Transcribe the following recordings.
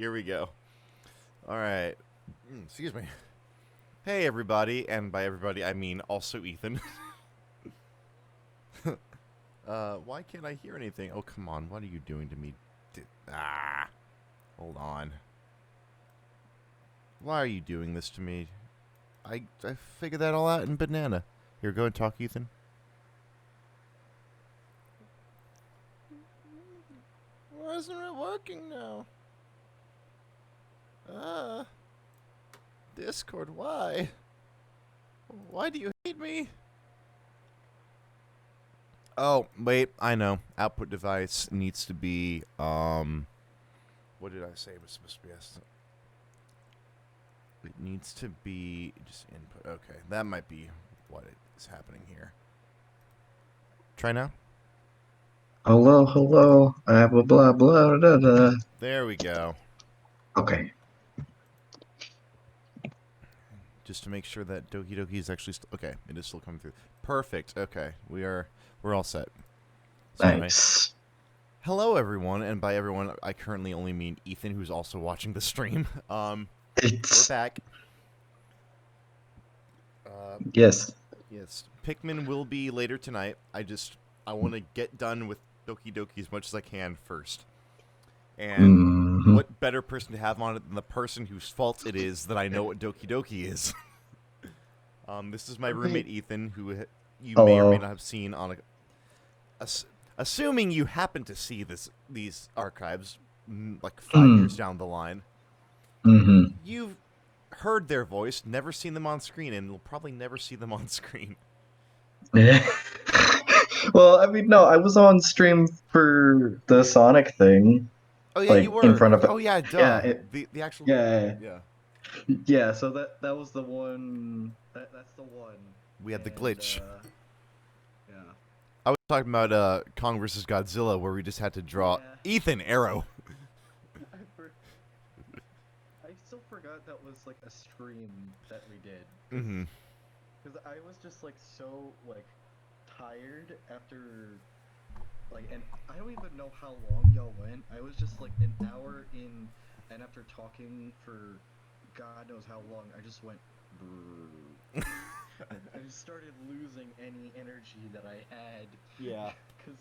Here we go. All right. Excuse me. Hey, everybody, and by everybody I mean also Ethan. Why can't I hear anything? Oh, come on. What are you doing to me? Hold on. Why are you doing this to me? I figured that all out in banana. Here, go and talk, Ethan. Why isn't it working now? Discord, why? Why do you hate me? Oh, wait, I know. Output device needs to be, what did I say it was supposed to be? It needs to be just input. Okay, that might be what is happening here. Try now. Hello, hello. Blah blah blah blah blah. There we go. Okay. Just to make sure that Doki Doki is actually okay. It is still coming through. Perfect. Okay, we're all set. So Nice. Hello, everyone, and by everyone, I currently only mean Ethan, who's also watching the stream. We're back. Yes. Yes, Pikmin will be later tonight. I want to get done with Doki Doki as much as I can first. And what better person to have on it than the person whose fault it is that I know what Doki Doki is? This is my roommate Ethan, who you may or may not have seen on assuming you happen to see these archives like 5 years down the line. You've heard their voice, never seen them on screen, and will probably never see them on screen. Well, I mean, no, I was on stream for the Sonic thing. Oh yeah, you were in front of it. Oh yeah, duh. Yeah, the actual. yeah, Yeah. Yeah. So that was the one. That's the one. We had the glitch. Yeah. I was talking about Kong vs. Godzilla, where we just had to draw Ethan Arrow. I still forgot that was like a stream that we did. Mm-hmm. Because I was just like so like tired after and I don't even know how long y'all went. I was just like an hour in, and after talking for God knows how long, I just went. I just started losing any energy that I had. Yeah. Because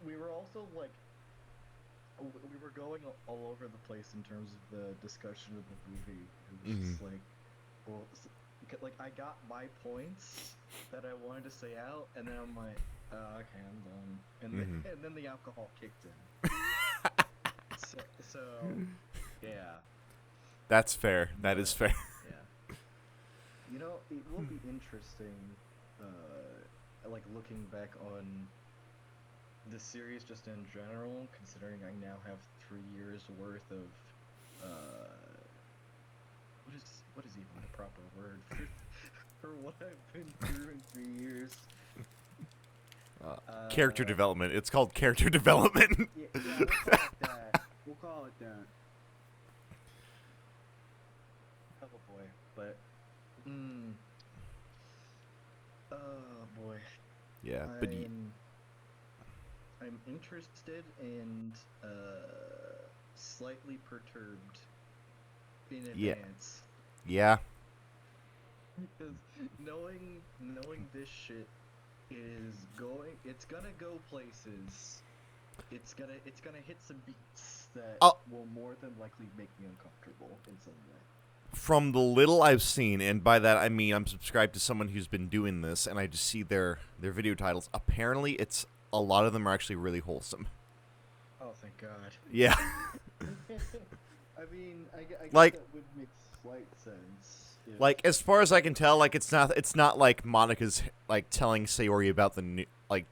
we were also like, we were going all over the place in terms of the discussion of the movie. It was just like, well, like I got my points that I wanted to say out, and then I'm like, okay, I'm done. And then the alcohol kicked in. so yeah. That's fair. That is fair. Yeah. You know, it will be interesting, like looking back on the series just in general, considering I now have 3 years worth of, what is even the proper word for what I've been through in 3 years? Character development. It's called character development. We'll call it that. Oh boy, but oh boy. Yeah, but I'm interested and slightly perturbed in advance. Yeah. Because knowing this shit it's gonna go places. It's gonna hit some beats that will more than likely make me uncomfortable in some way. From the little I've seen, and by that I mean I'm subscribed to someone who's been doing this, and I just see their video titles. Apparently, a lot of them are actually really wholesome. Oh, thank God. Yeah. I mean, I guess like, that would make slight sense. Like, as far as I can tell, like it's not like Monica's like telling Sayori about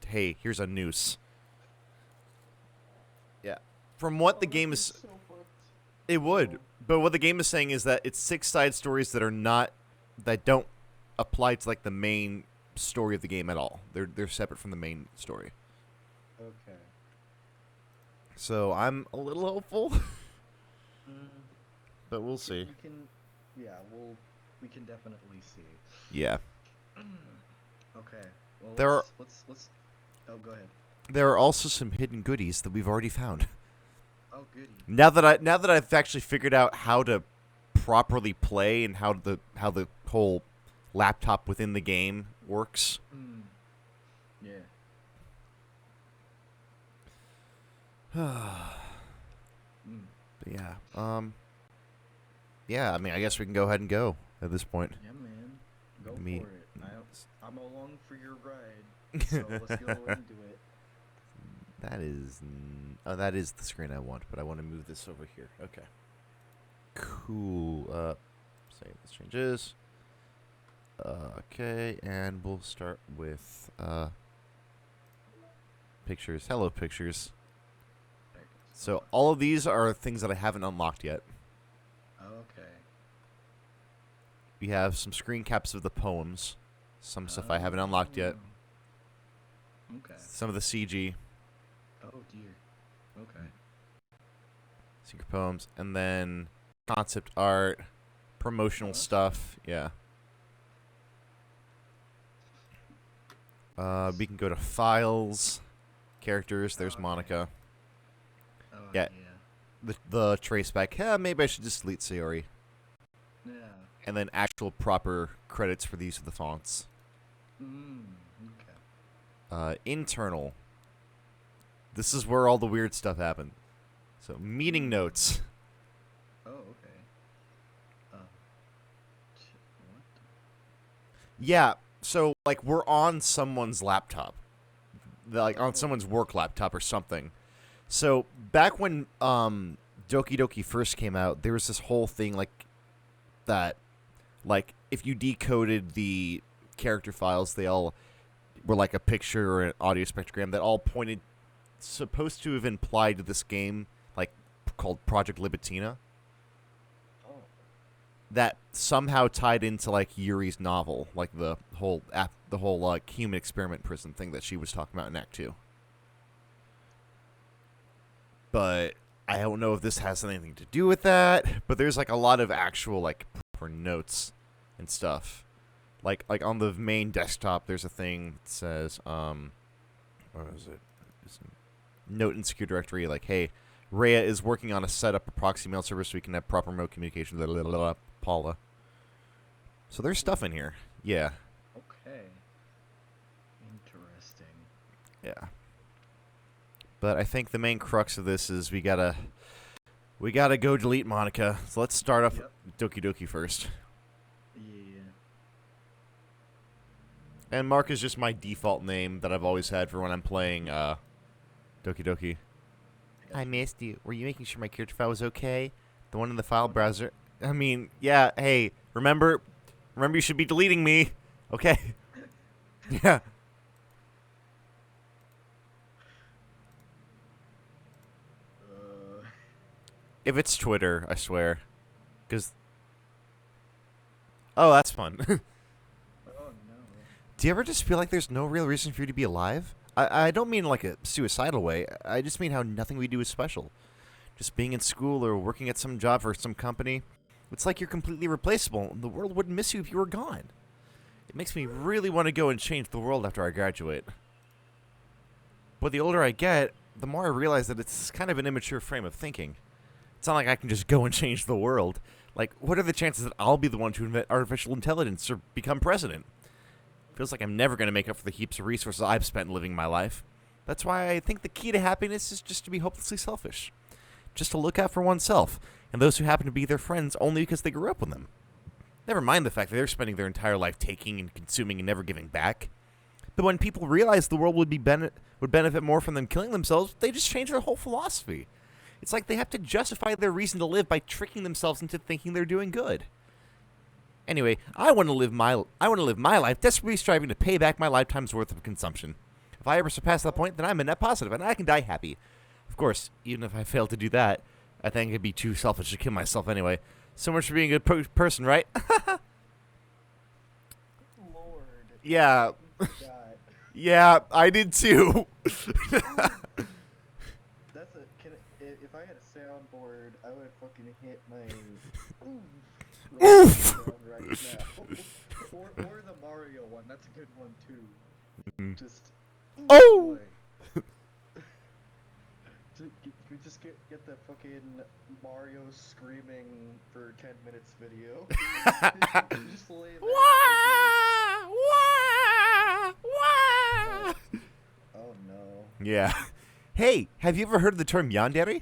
hey, here's a noose. Yeah. From what the game is, it would. But what the game is saying is that it's 6 side stories that don't apply to like the main story of the game at all. They're separate from the main story. Okay. So I'm a little hopeful. But we'll see. We can definitely see. Yeah. Okay. Well, let's. Oh, go ahead. There are also some hidden goodies that we've already found. Oh, goody. Now that I've actually figured out how to properly play and how the whole laptop within the game works. Yeah. But yeah. Yeah, I mean, I guess we can go ahead and go at this point. Yeah, man. Go Me- for it. I'm along for your ride. So let's go into it. That is the screen I want, but I want to move this over here. Okay. Cool. Save this changes. Okay, and we'll start with pictures. Hello, pictures. So all of these are things that I haven't unlocked yet. Okay. We have some screen caps of the poems. Some stuff I haven't unlocked yet. Okay. Some of the CG. Oh dear. Okay. Secret poems. And then concept art. Promotional stuff. Yeah. We can go to files. Characters. There's Monica. Oh, Yeah. The trace back. Yeah, maybe I should just delete Sayori. Yeah. And then actual proper credits for these are the fonts. Okay. Internal. This is where all the weird stuff happened. So, meeting notes. Oh, okay. What? Yeah, so, like, we're on someone's laptop. Like, on someone's work laptop or something. So, back when Doki Doki first came out, there was this whole thing, like, that, like, if you decoded the character files, they all were like a picture or an audio spectrogram that all pointed, supposed to have implied to this game, like, called Project Libitina. Oh. That somehow tied into, like, Yuri's novel, like the whole like human experiment prison thing that she was talking about in Act 2. But I don't know if this has anything to do with that. But there's like a lot of actual like proper notes and stuff. Like on the main desktop, there's a thing that says what is it? It's a note in secure directory like, hey, Rhea is working on a setup a proxy mail service so we can have proper remote communication with Paula. So there's stuff in here. Yeah. Okay. Interesting. Yeah. But I think the main crux of this is we gotta go delete Monica. So let's start off with Doki Doki first. Yeah. And Mark is just my default name that I've always had for when I'm playing Doki Doki. I missed you. Were you making sure my character file was okay? The one in the file browser? I mean, yeah, hey, remember you should be deleting me. Okay. Yeah. If it's Twitter, I swear. Because... Oh, that's fun. Oh, no. Do you ever just feel like there's no real reason for you to be alive? I don't mean like a suicidal way. I just mean how nothing we do is special. Just being in school or working at some job for some company. It's like you're completely replaceable. The world wouldn't miss you if you were gone. It makes me really want to go and change the world after I graduate. But the older I get, the more I realize that it's kind of an immature frame of thinking. It's not like I can just go and change the world. Like, what are the chances that I'll be the one to invent artificial intelligence or become president? Feels like I'm never going to make up for the heaps of resources I've spent living my life. That's why I think the key to happiness is just to be hopelessly selfish. Just to look out for oneself, and those who happen to be their friends only because they grew up with them. Never mind the fact that they're spending their entire life taking and consuming and never giving back. But when people realize the world would benefit more from them killing themselves, they just change their whole philosophy. It's like they have to justify their reason to live by tricking themselves into thinking they're doing good. Anyway, I want to live my life desperately striving to pay back my lifetime's worth of consumption. If I ever surpass that point, then I'm a net positive and I can die happy. Of course, even if I fail to do that, I think it'd be too selfish to kill myself anyway. So much for being a good person, right? Lord. Yeah. God. Yeah, I did too. If I had a soundboard, I would fucking hit my Oof. right now. or the Mario one. That's a good one too. Just Oh. You just get the fucking Mario screaming for 10 minutes video. You just lay there. Wah! Wah! Wah! Oh no. Yeah. Hey, have you ever heard of the term yandere?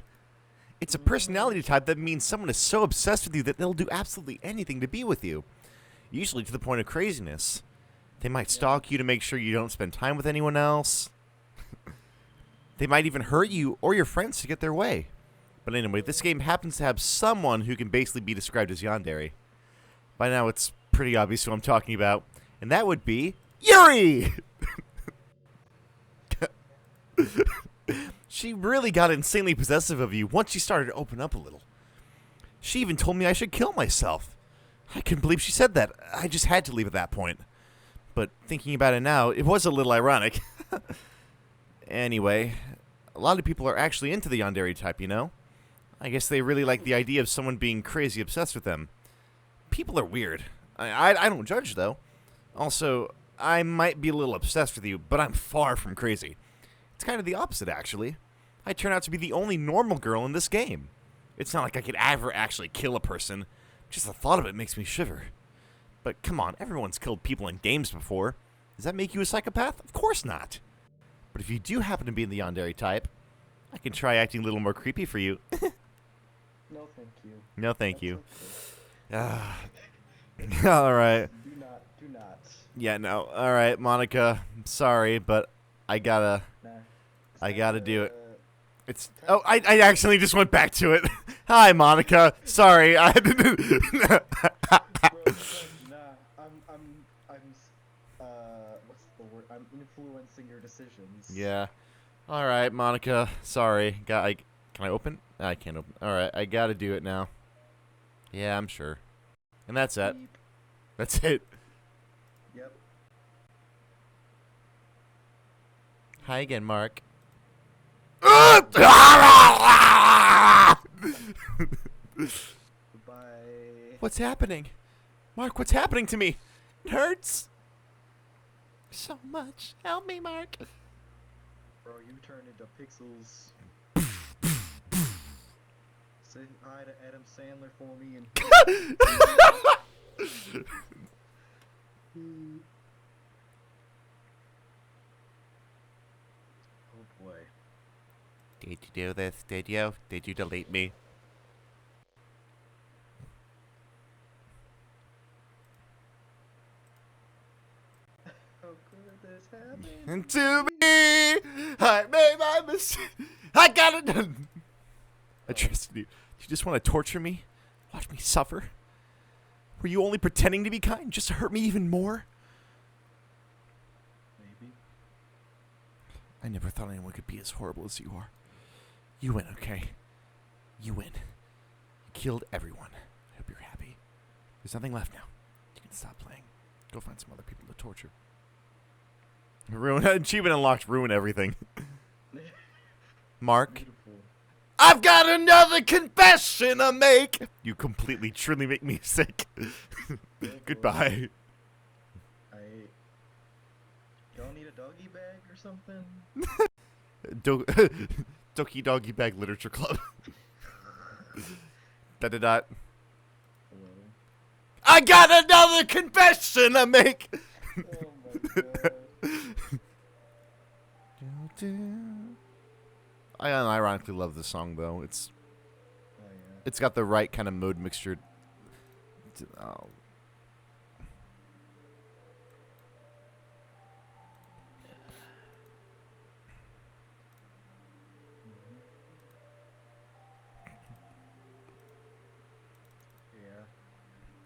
It's a personality type that means someone is so obsessed with you that they'll do absolutely anything to be with you. Usually to the point of craziness. They might stalk you to make sure you don't spend time with anyone else. They might even hurt you or your friends to get their way. But anyway, this game happens to have someone who can basically be described as yandere. By now it's pretty obvious who I'm talking about. And that would be Yuri! She really got insanely possessive of you once she started to open up a little. She even told me I should kill myself. I couldn't believe she said that. I just had to leave at that point. But thinking about it now, it was a little ironic. Anyway, a lot of people are actually into the yandere type, you know? I guess they really like the idea of someone being crazy obsessed with them. People are weird. I don't judge, though. Also, I might be a little obsessed with you, but I'm far from crazy. It's kind of the opposite, actually. I turn out to be the only normal girl in this game. It's not like I could ever actually kill a person. Just the thought of it makes me shiver. But come on, everyone's killed people in games before. Does that make you a psychopath? Of course not. But if you do happen to be in the yandere type, I can try acting a little more creepy for you. No, thank you. No, thank you. Okay. All right. Do not. Yeah, no. All right, Monica. I'm sorry, but I gotta do it. It's. Oh, I accidentally just went back to it. Hi, Monica. Sorry. I Bro, nah, what's the word? I'm influencing your decisions. Yeah. All right, Monica. Sorry. Can I open? I can't open. All right, I gotta do it now. Yeah, I'm sure. And that's it. Beep. That's it. Yep. Hi again, Mark. Goodbye. What's happening? Mark, what's happening to me? It hurts. So much. Help me, Mark. Bro, you turned into pixels. Say hi to Adam Sandler for me and. Oh boy. Did you do this? Did you? Did you delete me? How could this happen? And to me, I made my mistake. I got it done. I trusted you. Did you just want to torture me? Watch me suffer? Were you only pretending to be kind just to hurt me even more? Maybe. I never thought anyone could be as horrible as you are. You win, okay? You win. You killed everyone. I hope you're happy. There's nothing left now. You can stop playing. Go find some other people to torture. Ruin achievement unlocked. Ruin everything. Mark, Beautiful. I've got another confession to make. You completely, truly make me sick. Goodbye. Y'all need a doggy bag or something? Doki Doggy Bag Literature Club. Dot. Hello. I got another confession to make. Oh my god. I unironically love this song though. It's Oh yeah. it's got the right kind of mode mixture. Oh. Yeah.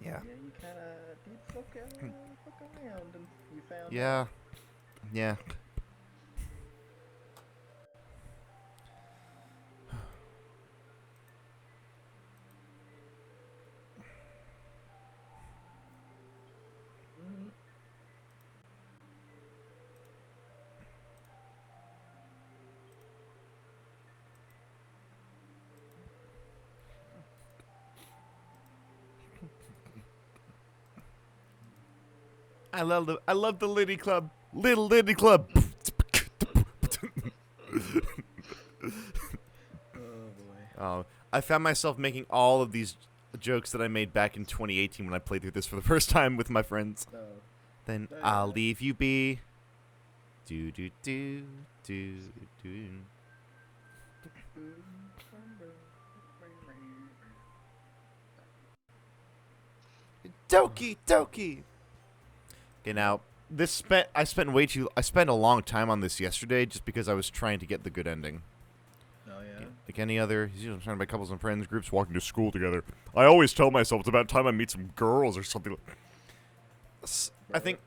Yeah, you kind of did fuck around and you found Yeah. out. Yeah. Mhm. I love the Liddy Club. Little Liddy Club. I found myself making all of these jokes that I made back in 2018 when I played through this for the first time with my friends. Then I'll leave you be. Do do do do do. Doki, Doki. Okay, now I spent a long time on this yesterday just because I was trying to get the good ending. Oh yeah. Like any other, he's usually surrounded by couples and friends, groups walking to school together. I always tell myself it's about time I meet some girls or something. I think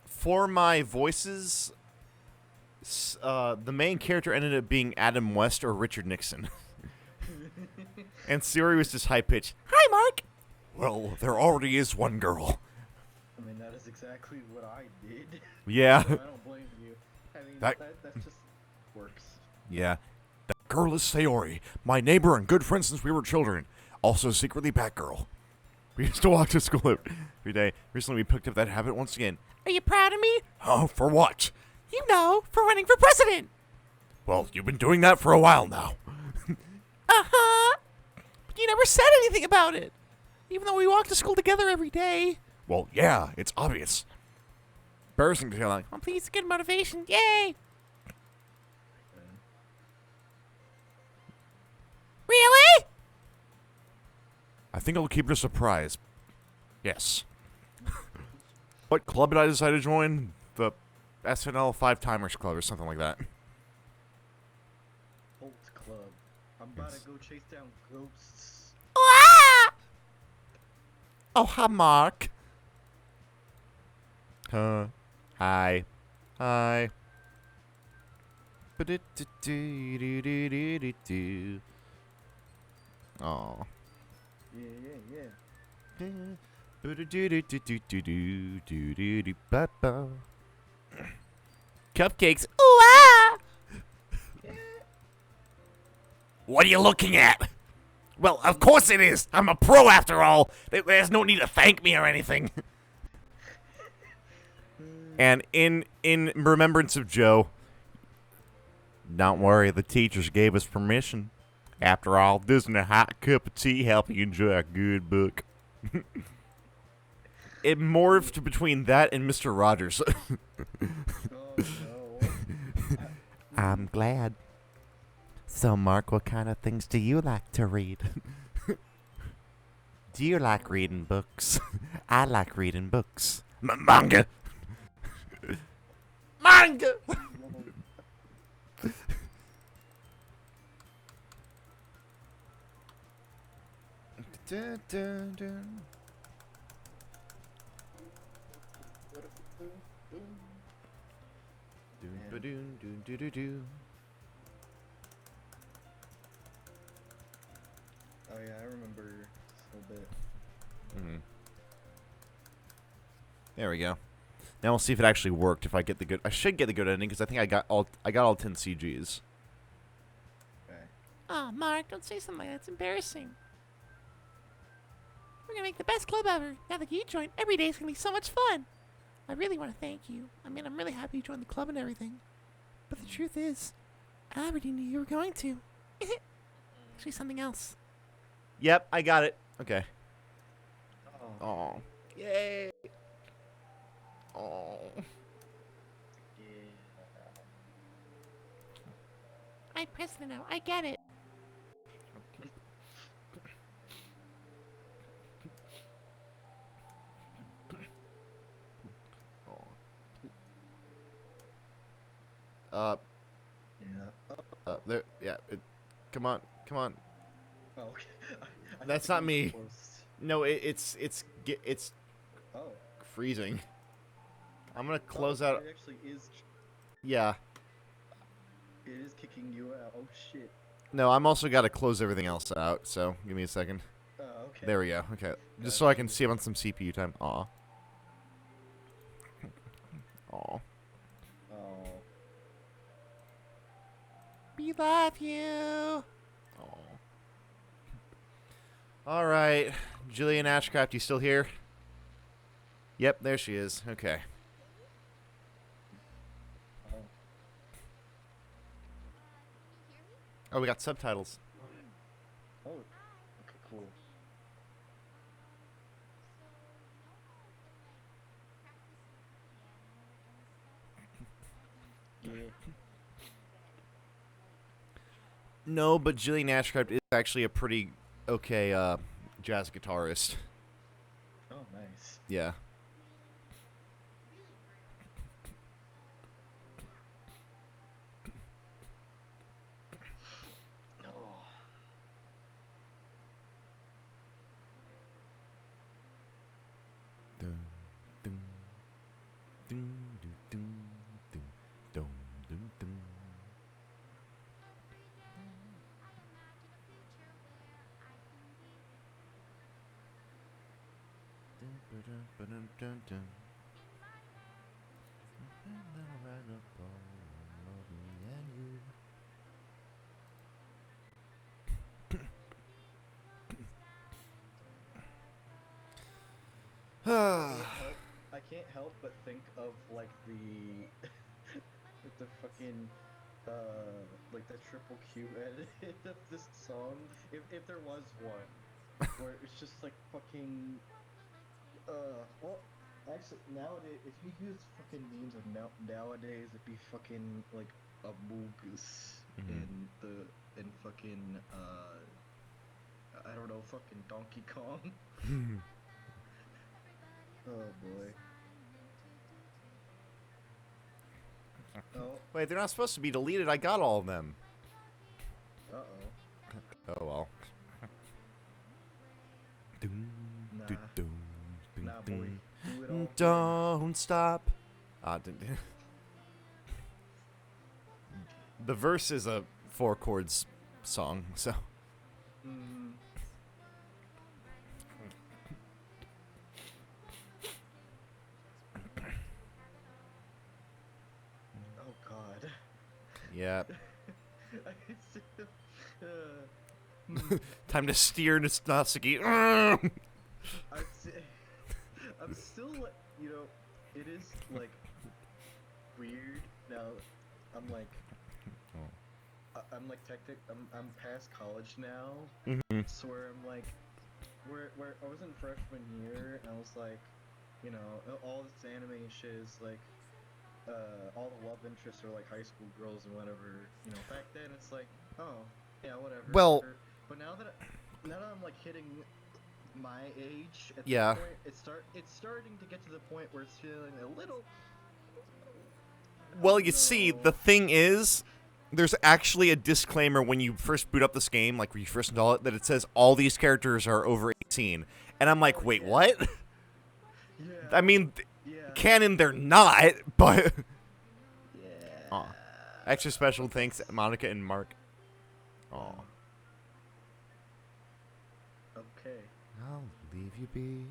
for my voices, the main character ended up being Adam West or Richard Nixon. And Siri was just high-pitched. Hi, Mark! Well, there already is one girl. I mean, that is exactly what I did. Yeah. So I don't blame you. I mean, that just works. Yeah. That girl is Sayori, my neighbor and good friend since we were children. Also secretly Batgirl. We used to walk to school every day. Recently we picked up that habit once again. Are you proud of me? Oh, for what? You know, for running for president. Well, you've been doing that for a while now. Uh-huh. But you never said anything about it. Even though we walk to school together every day. Well, yeah, it's obvious. Embarrassing to feel like, oh, please, good motivation. Yay. Really? I think I'll keep it a surprise. Yes. What club did I decide to join? The SNL 5-Timers Club or something like that. Bolt Club. I'm about to go chase down ghosts. Ah! Oh, hi, Mark. Hi. Hi. Aw. Yeah. Cupcakes. Ooh, ah! What are you looking at? Well, of course it is. I'm a pro after all. There's no need to thank me or anything. And in remembrance of Joe, don't worry, the teachers gave us permission. After all, this is a hot cup of tea helping you enjoy a good book. It morphed between that and Mr. Rogers. Oh no. I'm glad. So, Mark, what kind of things do you like to read? Do you like reading books? I like reading books. Manga! Manga! Dun, dun, dun. Doon, doon, doon, doon, doon. Oh yeah, I remember a little bit. Mm-hmm. There we go. Now we'll see if it actually worked. If I get the good, I should get the good ending because I think I got all 10 CGs. Okay. Oh, Mark, don't say something like that. It's embarrassing. We're gonna make the best club ever. Now that you joined, every day's gonna be so much fun. I really want to thank you. I mean, I'm really happy you joined the club and everything. But the truth is, I already knew you were going to. Actually, something else. Yep, I got it. Okay. Oh. Oh. Yay. Oh. Yeah. I'm president now. I get it. Yeah. There. Yeah. Come on. Oh, okay. I That's think not I'm me. supposed- No, it's Oh. freezing. I'm gonna close out. It actually is. Yeah. It is kicking you out. Oh shit. No, I'm also got to close everything else out. So give me a second. Oh, okay. There we go. Okay. Just so I can save on some CPU time. Aw. Aw. Oh. We love you. Aw. All right, Jillian Ashcraft, you still here? Yep, there she is. Okay. Oh. Oh, we got subtitles. Oh okay, cool. Yeah. No, but Jillian Ashcraft is actually a pretty okay jazz guitarist. Oh, nice. Yeah. Oh. Dun, dun, dun, dun, dun, dun, dun, dun, dun. Dun, ba-dun, ba-dun, dun, dun. I can't help but think of like the like the fucking like the triple Q edit of this song, if there was one, where it's just like fucking well, actually nowadays if you use fucking memes of nowadays it'd be fucking like a Moogus Mhm. in fucking I don't know, fucking Donkey Kong. Oh boy. Oh, Wait, they're not supposed to be deleted. I got all of them. uh-oh. Oh well. Dun, Nah. dun, dun, dun, Nah, boy. dun. Do it all again. Don't stop. The verse is a 4 chords song, so. Mm. Oh god. Yeah. Hmm. Time to steer Natsuki. I'm, si- I'm still like, you know, it is like weird now. I'm like, I'm like I'm past college now, Mhm. so where I'm like, where I was in freshman year, and I was like, you know, all this anime shit is like, all the love interests are like high school girls and whatever. You know, back then it's like, oh, yeah, whatever. Well- But now that I'm like hitting my age at Yeah. this point, it's starting to get to the point where it's feeling a little. Well, Oh, you see, no. the thing is, there's actually a disclaimer when you first boot up this game, like when you first install it, that it says all these characters are over 18. And I'm like, Oh, wait, yeah. what? Yeah. I mean, Yeah. canon, they're not, but. Yeah. Aw. Extra special thanks, Monica and Mark. Aw. Okay. I'll leave you be.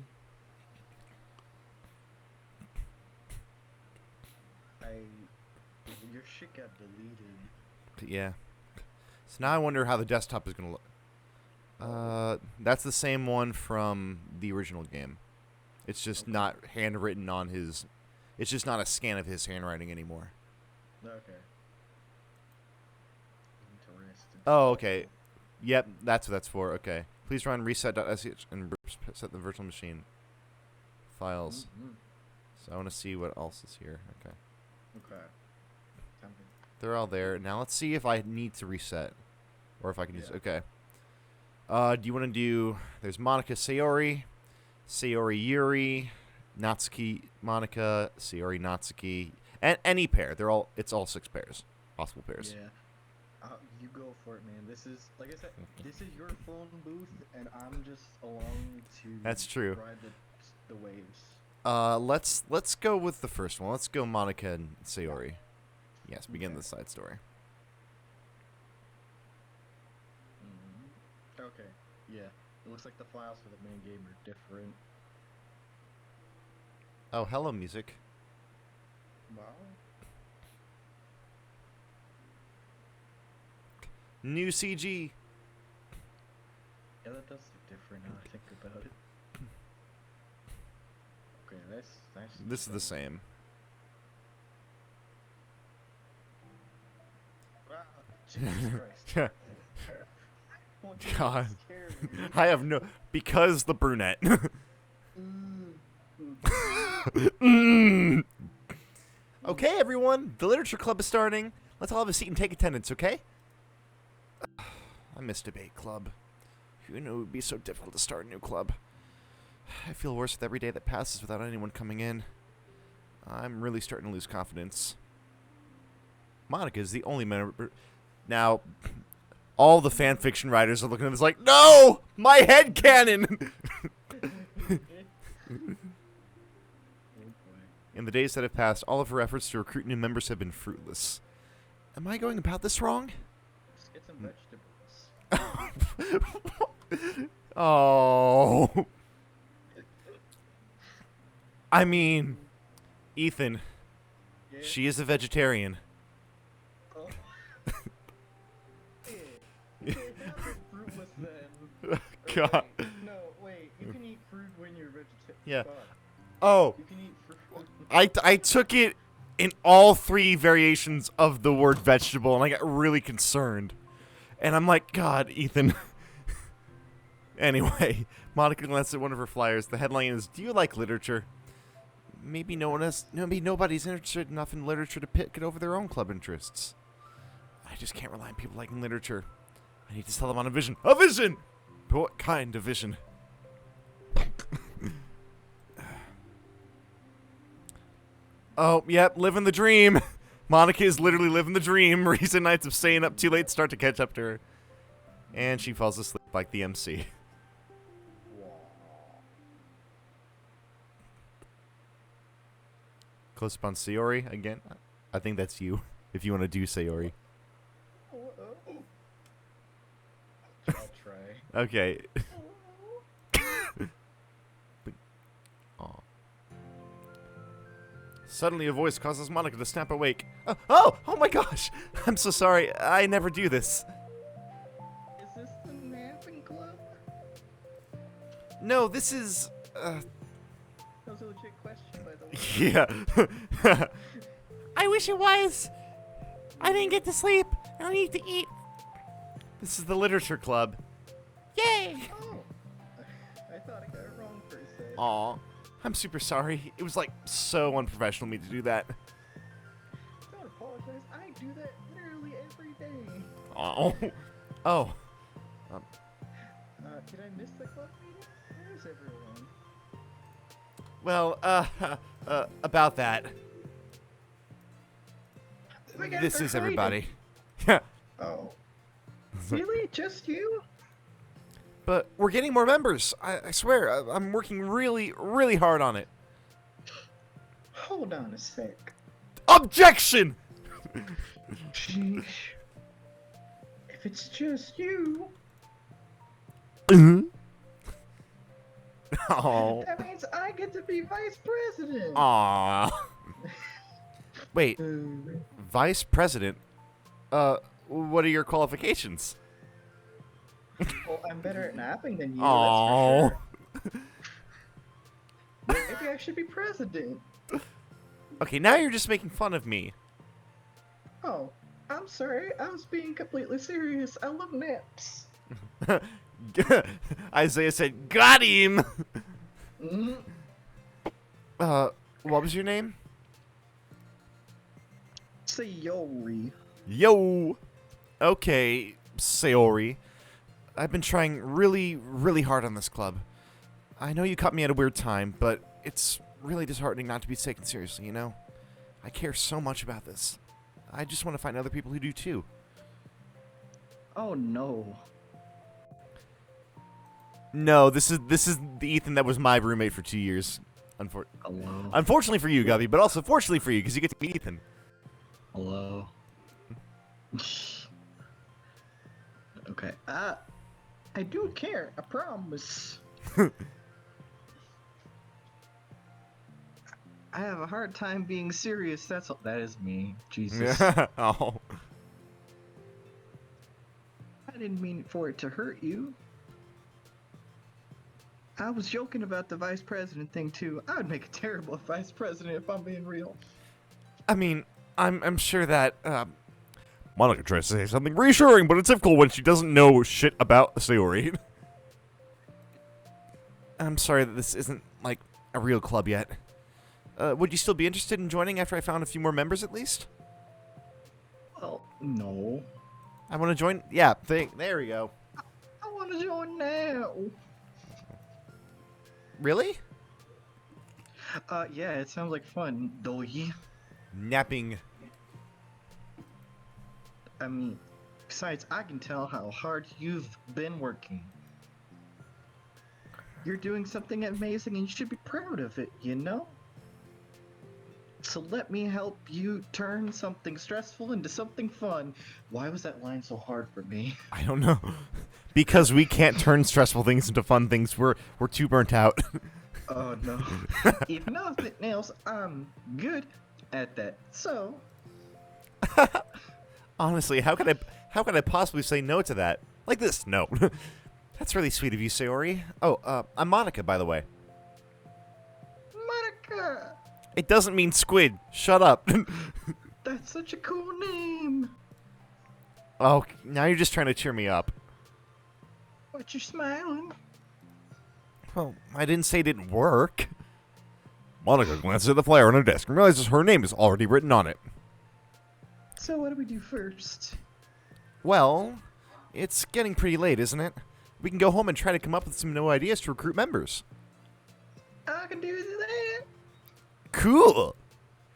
Your shit got deleted. Yeah. So now I wonder how the desktop is going to look. That's the same one from the original game. It's just Okay. not handwritten on his. It's just not a scan of his handwriting anymore. Okay. Interesting. Oh, okay. Yep, that's what that's for. Okay. Please run reset.sh and set the virtual machine files. Mhm. So I want to see what else is here. Okay. Okay. Time to- They're all there. Now let's see if I need to reset. Or if I can just. Yeah. Okay. Do you want to do. There's Monica Sayori, Sayori Yuri, Natsuki Monica, Sayori Natsuki, and any pair. It's all 6 pairs. Possible pairs. Yeah. You go for it, man. This is, like I said, this is your phone booth, and I'm just along to. That's true. Ride the waves. Let's go with the first one. Let's go Monica and Sayori. Yes, begin Okay. the side story. Mm-hmm. Okay. Yeah. It looks like the files for the main game are different. Oh, hello, music. Wow. New CG. Yeah, that does look different now I think about it. Okay, that's This is the same. Wow, Jesus Christ. What the God. scared I have no... Because the brunette. Okay, everyone. The literature club is starting. Let's all have a seat and take attendance, okay? I miss debate club. Who knew it would be so difficult to start a new club? I feel worse with every day that passes without anyone coming in. I'm really starting to lose confidence. Monica is the only member... Now, all the fanfiction writers are looking at this like, no! My head cannon! In the days that have passed, all of her efforts to recruit new members have been fruitless. Am I going about this wrong? Get some vegetables. Oh. I mean, Ethan, Yeah. she is a vegetarian. Oh. Yeah, fruitless then. God. Wait, no, wait. You can eat fruit when you're vegetarian. Yeah. Oh, You can eat fruit. I took it in all three variations of the word vegetable, and I got really concerned. And I'm like, God, Ethan. Anyway, Monica glanced at one of her flyers. The headline is, "Do you like literature?" Maybe nobody's interested enough in literature to pick it over their own club interests. I just can't rely on people liking literature. I need to sell them on a vision. A vision! But what kind of vision? Oh, yep, living the dream. Monica is literally living the dream. Recent nights of staying up too late start to catch up to her. And she falls asleep like the MC. Close up on Sayori again. I think that's you, if you want to do Sayori. I'll try. Okay. Aw. Suddenly a voice causes Monica to snap awake. Oh my gosh! I'm so sorry. I never do this. Is this the napping club? No, this is... That was a legit question, by the way. yeah. I wish it was. I didn't get to sleep, and I need to eat. This is the literature club. Yay! Oh. I thought I got it wrong for a second. Aw. I'm super sorry. It was like so unprofessional of me to do that. Don't apologize. I do that literally every day. Oh. Oh. Did I miss the club meeting? Where's everyone? Well, about that. Oh my God, This they're is hiding. everybody. Yeah. Oh. Really? Just you? But we're getting more members. I swear, I'm working really, really hard on it. Hold on a sec. Objection! Sheesh. If it's just you, Oh. that means I get to be vice president. Aw. Wait, Uh, vice president? What are your qualifications? well, I'm better at napping than you. Oh. That's for sure. Maybe I should be president. Okay, now you're just making fun of me. Oh, I'm sorry. I was being completely serious. I love naps. Isaiah said, "Got him." Mm-hmm. What was your name? Sayori. Yo. Okay, Sayori. I've been trying really, really hard on this club. I know you caught me at a weird time, but it's really disheartening not to be taken seriously, you know? I care so much about this. I just want to find other people who do too. Oh no. No, this is the Ethan that was my roommate for 2 years. Hello. Unfortunately for you, Gubby, but also fortunately for you, because you get to meet Ethan. Hello. Okay. I do care. I promise. I have a hard time being serious. That is me. Jesus. Oh. I didn't mean for it to hurt you. I was joking about the vice president thing too. I would make a terrible vice president if I'm being real. I mean, I'm sure that Monica tries to say something reassuring, but it's difficult when she doesn't know shit about Sayori. I'm sorry that this isn't, like, a real club yet. Would you still be interested in joining after I found a few more members, at least? Well, no. I want to join... Yeah, there we go. I want to join now. Really? Yeah, it sounds like fun, Doki. Napping. I mean, besides, I can tell how hard you've been working. You're doing something amazing and you should be proud of it, you know? So let me help you turn something stressful into something fun. Why was that line so hard for me? I don't know. Because we can't turn stressful things into fun things. We're too burnt out. Oh no. If nothing else, I'm good at that. So Honestly, how could I possibly say no to that? Like this, no. That's really sweet of you, Sayori. Oh, I'm Monica, by the way. Monica! It doesn't mean squid. Shut up. That's such a cool name. Oh, now you're just trying to cheer me up. What, you smiling? Well, I didn't say it didn't work. Monica glances at the flyer on her desk and realizes her name is already written on it. So what do we do first? Well, it's getting pretty late, isn't it? We can go home and try to come up with some new ideas to recruit members. I can do that. Cool!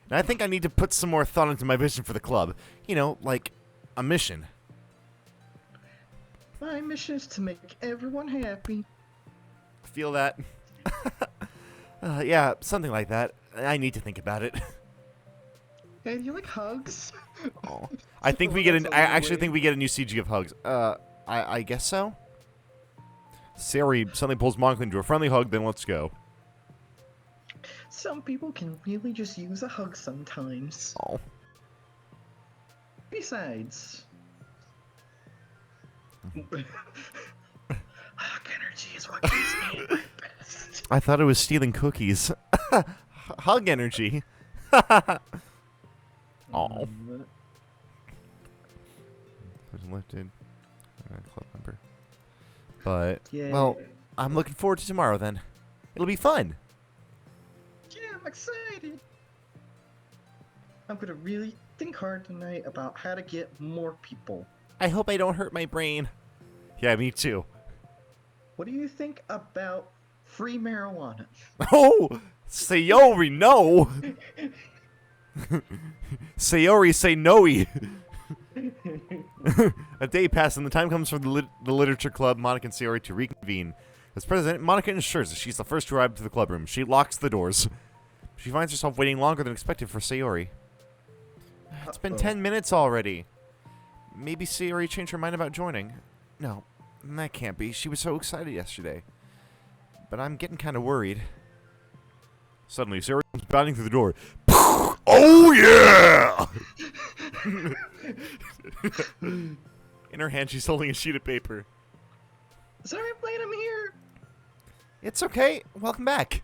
And I think I need to put some more thought into my vision for the club. You know, like a mission. My mission is to make everyone happy. Feel that? Yeah, something like that. I need to think about it. Hey, do you like hugs? Oh. I think we get I actually think we get a new CG of hugs. I guess so. Sayori suddenly pulls Monica into a friendly hug, then let's go. Some people can really just use a hug sometimes. Oh. Besides, hug energy is what gives me my best. I thought it was stealing cookies. Hug energy. Oh. Lifted. Club member. But, Yeah. well, I'm looking forward to tomorrow then. It'll be fun. Yeah, I'm excited. I'm gonna really think hard tonight about how to get more people. I hope I don't hurt my brain. Yeah, me too. What do you think about free marijuana? Oh! Sayori, no! Sayori, say no-y. A day passes and the time comes for the literature club, Monica and Sayori, to reconvene. As president, Monica ensures that she's the first to arrive to the clubroom. She locks the doors. She finds herself waiting longer than expected for Sayori. It's been 10 minutes already. Maybe Sayori changed her mind about joining. No, that can't be. She was so excited yesterday. But I'm getting kind of worried. Suddenly, Sayori comes bounding through the door. Oh, yeah! In her hand, she's holding a sheet of paper. Sorry, Blade, I'm here. It's okay. Welcome back.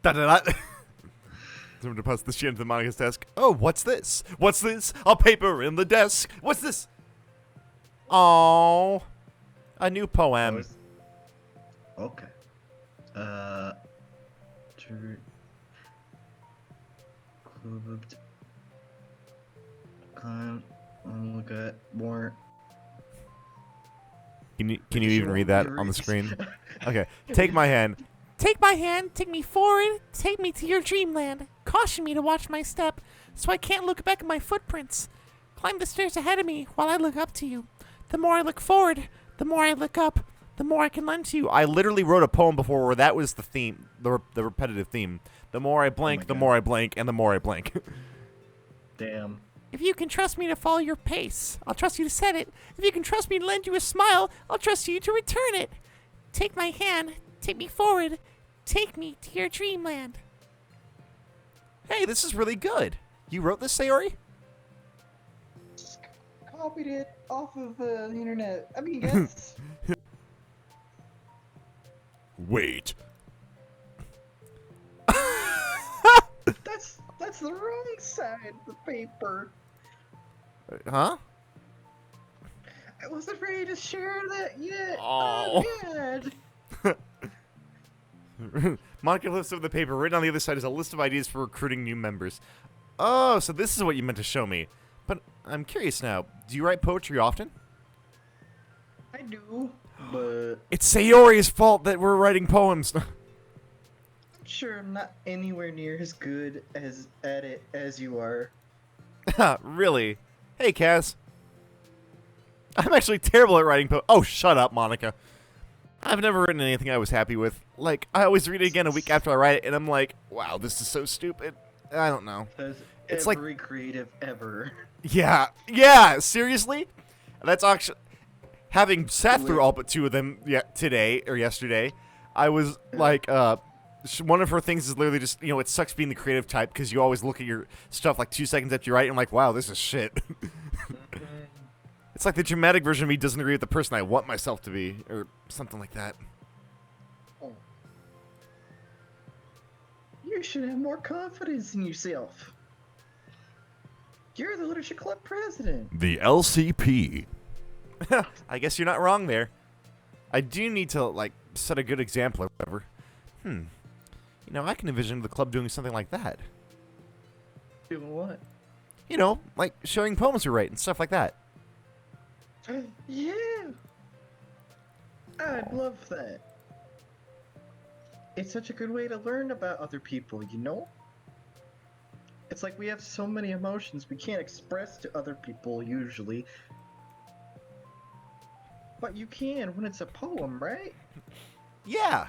Da-da-da. Someone deposits the sheet into Monica's desk. Oh, what's this? What's this? A paper in the desk. What's this? Oh, a new poem. Okay. Look at more. Can you even read that on the screen? Okay. Take my hand. Take my hand, take me forward, take me to your dreamland. Caution me to watch my step, so I can't look back at my footprints. Climb the stairs ahead of me while I look up to you. The more I look forward, the more I look up, the more I can lend to you. I literally wrote a poem before where that was the theme, the repetitive theme. The more I blank, the more I blank, and the more I blank. Damn. If you can trust me to follow your pace, I'll trust you to set it. If you can trust me to lend you a smile, I'll trust you to return it. Take my hand, take me forward, take me to your dreamland. Hey, this is really good. You wrote this, Sayori? Copied it off of the internet. I mean, yes. Wait. that's That's the wrong side of the paper. Huh? I wasn't ready to share that yet. Oh. God. Monica lifts up the paper. Written on the other side is a list of ideas for recruiting new members. Oh, so this is what you meant to show me. But I'm curious now. Do you write poetry often? I do, but It's Sayori's fault that we're writing poems. I'm sure I'm not anywhere near as good at it as you are. Really? Hey, Kaz. I'm actually terrible at writing Oh, shut up, Monica. I've never written anything I was happy with. Like, I always read it again a week after I write it, and I'm like, wow, this is so stupid. I don't know. It's like- every creative ever. Yeah, seriously? That's actually... Having sat through all but two of them today, or yesterday, I was like, one of her things is literally just, it sucks being the creative type, because you always look at your stuff like 2 seconds after you write, and I'm like, wow, this is shit. It's like the dramatic version of me doesn't agree with the person I want myself to be, or something like that. Oh. You should have more confidence in yourself. You're the literature club president. The LCP. I guess you're not wrong there. I do need to, like, set a good example or whatever. I can envision the club doing something like that. Doing what? Like showing poems we write and stuff like that. Yeah. I'd love that. It's such a good way to learn about other people, you know? It's like we have so many emotions we can't express to other people usually. But you can when it's a poem, right? Yeah.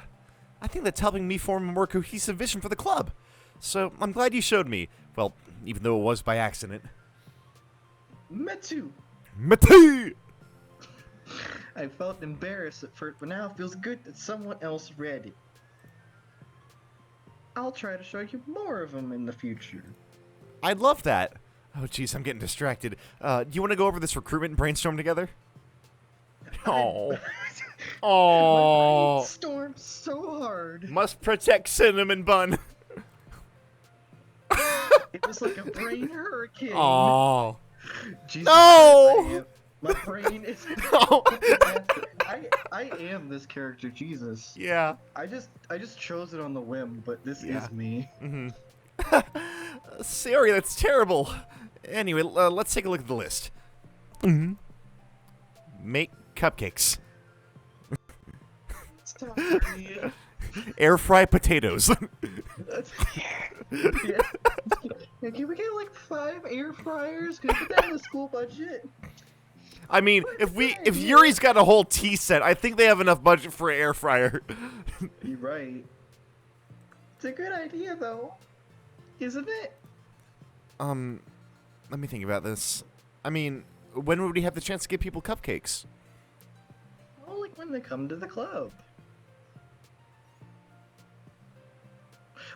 I think that's helping me form a more cohesive vision for the club. So I'm glad you showed me. Well, even though it was by accident. Me too. Matee! I felt embarrassed at first, but now it feels good that someone else read it. I'll try to show you more of them in the future. I'd love that. Oh, jeez, I'm getting distracted. Do you want to go over this recruitment brainstorm together? Oh. Oh. Stormed so hard. Must protect Cinnamon Bun. It was like a brain hurricane. Oh. Jesus No! Christ, my brain is. No. I am this character, Jesus. Yeah. I just chose it on the whim, but this is me. Mm-hmm. Siri, that's terrible. Anyway, let's take a look at the list. Mm-hmm. Make cupcakes. Sorry. Air fry potatoes. Yeah. Can we get like 5 air fryers? Can we put that in the school budget? I mean, if Yuri's got a whole tea set, I think they have enough budget for an air fryer. You're right. It's a good idea though, isn't it? Let me think about this. I mean, when would we have the chance to give people cupcakes? Well, like when they come to the club.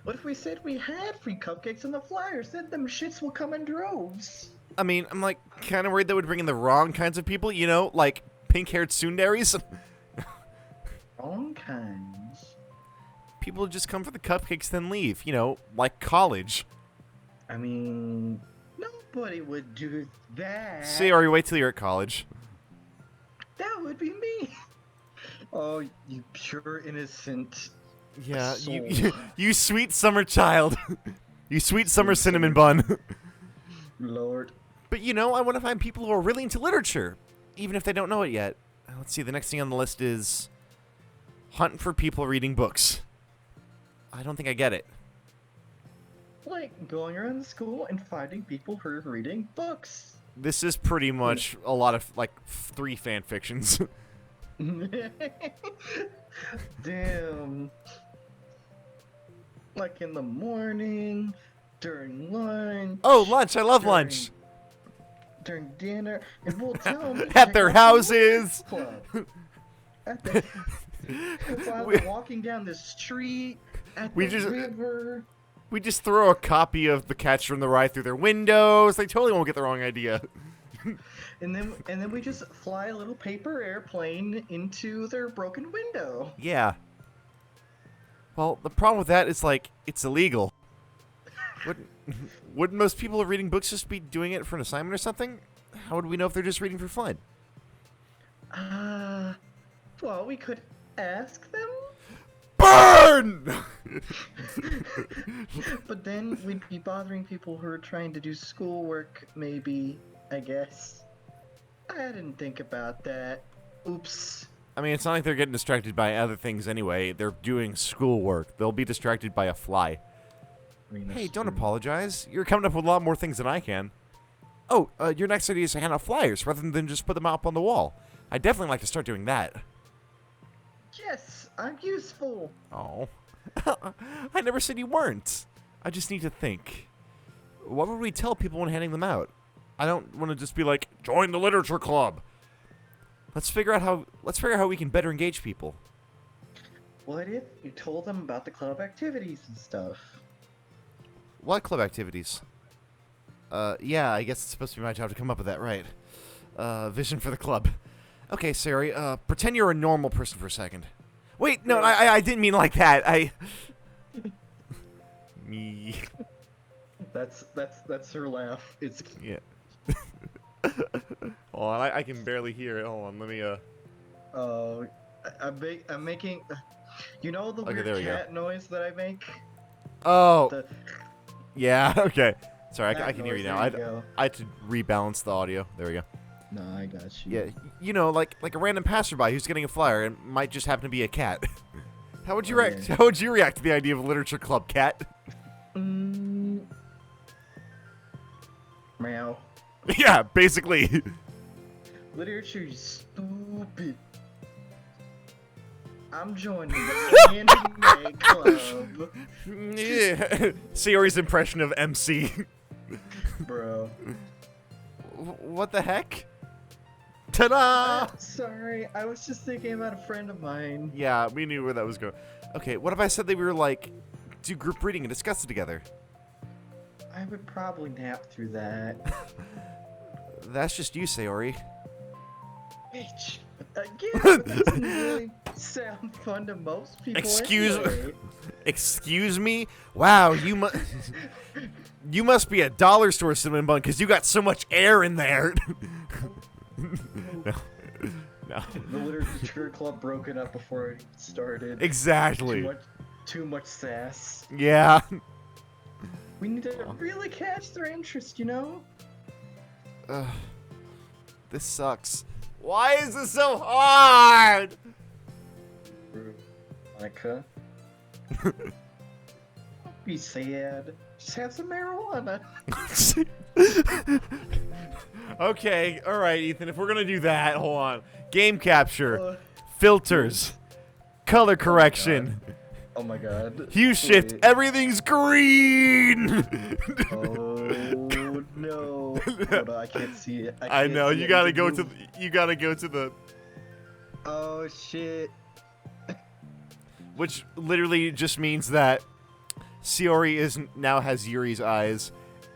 What if we said we had free cupcakes on the flyer? Said them shits will come in droves. I mean, I'm like kind of worried that would bring in the wrong kinds of people, like pink-haired tsunderes. Wrong kinds. People just come for the cupcakes then leave, like college. I mean, nobody would do that. Sayori, wait till you're at college. That would be me. Oh, you pure innocent. Yeah, soul. you sweet summer child. You sweet summer cinnamon bun. Lord. But I want to find people who are really into literature, even if they don't know it yet. Let's see, the next thing on the list is hunt for people reading books. I don't think I get it. Like going around the school and finding people who are reading books. This is pretty much a lot of, 3 fan fictions. Damn. Like in the morning, during lunch. Oh, lunch. I love lunch. During dinner. And we'll tell them At their houses. At the, while we're walking down the street, at the river. We just throw a copy of The Catcher in the Rye through their windows. They totally won't get the wrong idea. And then we just fly a little paper airplane into their broken window. Yeah. Well, the problem with that is, it's illegal. Wouldn't, wouldn't most people reading books just be doing it for an assignment or something? How would we know if they're just reading for fun? Well, we could ask them. Burn! But then we'd be bothering people who are trying to do schoolwork, maybe, I guess. I didn't think about that. Oops. I mean, it's not like they're getting distracted by other things anyway. They're doing schoolwork. They'll be distracted by a fly. I mean, Hey, that's don't true. apologize. You're coming up with a lot more things than I can. Oh, your next idea is to hand out flyers rather than just put them up on the wall. I'd definitely like to start doing that. Yes, I'm useful. Oh. I never said you weren't. I just need to think. What would we tell people when handing them out? I don't want to just be like, join the literature club. Let's figure out how we can better engage people. What if you told them about the club activities and stuff? What club activities? Yeah, I guess it's supposed to be my job to come up with that, right? Vision for the club. Okay, Sari, pretend you're a normal person for a second. Wait, no, I didn't mean like that. Me. That's her laugh. It's Yeah. Hold on, I can barely hear it. Hold on, let me, I'm making. You know the Okay, weird there we go. cat noise that I make? Oh, The, yeah, okay. Sorry, I that can hear you noise, now. there you go. I had to rebalance the audio. There we go. No, I got you. Yeah, you know, like a random passerby who's getting a flyer and might just happen to be a cat. How would you Oh, react? yeah. How would you react to the idea of a literature club, cat? Meow. Yeah, basically. Literature is stupid. I'm joining the anime club, Yeah. Sayori's impression of MC. bro. What the heck? Ta-da! Sorry, I was just thinking about a friend of mine. Yeah, we knew where that was going. Okay, what if I said that we were like do group reading and discuss it together? I would probably nap through that. That's just you, Sayori. Bitch. Again, that doesn't really sound fun to most people. Excuse anyway. Excuse me? Wow, you must be a dollar store cinnamon bun because you got so much air in there. No. No. The literature club broken up before it started. Exactly. Too much sass. Yeah. We need to really catch their interest, you know? This sucks. Why is this so hard? Monica. Don't be sad. Just have some marijuana. Okay, alright, Ethan, if we're gonna do that, hold on. Game capture, Uh, filters, color correction, Oh my god. hue shift, Wait. everything's green! Oh no. Hold on, I can't see it. I can't know, see you it. gotta It's go moving. to the Oh shit. which literally just means that Sayori now has Yuri's eyes.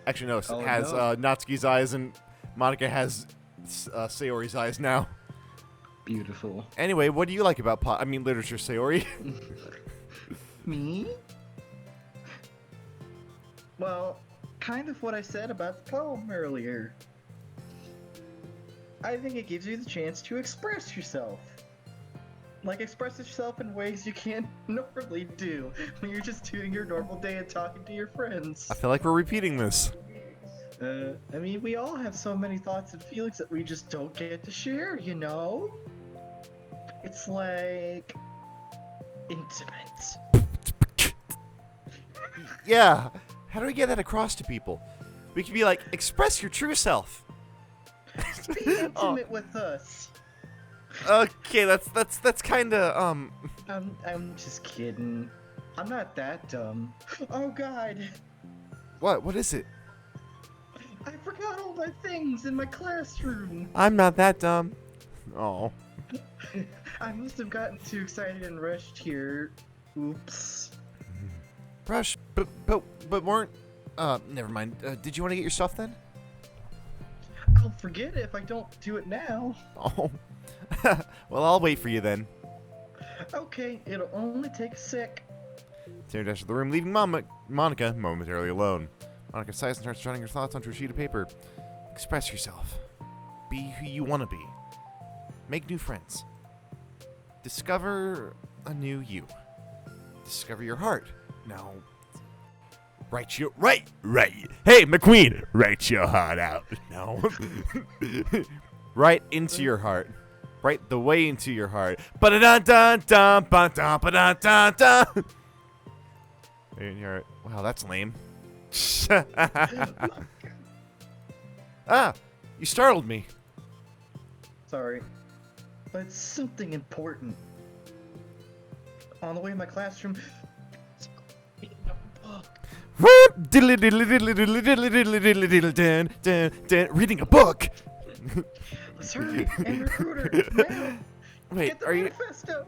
Actually, no, Oh, has no. Natsuki's eyes, and Monica has Sayori's eyes now. Beautiful. Anyway, what do you like about literature, Sayori? Me? Well, kind of what I said about the poem earlier. I think it gives you the chance to express yourself. Like, express yourself in ways you can't normally do when you're just doing your normal day and talking to your friends. I feel like we're repeating this. I mean, we all have so many thoughts and feelings that we just don't get to share, you know? It's like... intimate. Yeah. How do we get that across to people? We could be like, express your true self. Be intimate with us. Okay, that's kind of I'm just kidding. I'm not that dumb. Oh god, What is it? I forgot all my things in my classroom. I'm not that dumb. Oh. I must have gotten too excited and rushed here. Oops. Brush, but weren't never mind. Did you want to get your stuff then? I'll forget it if I don't do it now. Oh. Well, I'll wait for you then. Okay, it'll only take a sec. Sarah dashes to the room, leaving Monica momentarily alone. Monica sighs and starts jotting her thoughts onto a sheet of paper. Express yourself. Be who you want to be. Make new friends. Discover a new you. Discover your heart. Now, write. Hey, McQueen, write your heart out. No. Right into your heart. Right the way into your heart. Ba-da-dun-dun-dun, ba-dun, ba-dun-dun-dun. In your heart. Wow, that's lame. Ah, you startled me. Sorry, but it's something important. On the way to my classroom, reading a book. Reading a book. Let's hurry and recruiter. Now, Wait, get the are you? manifesto.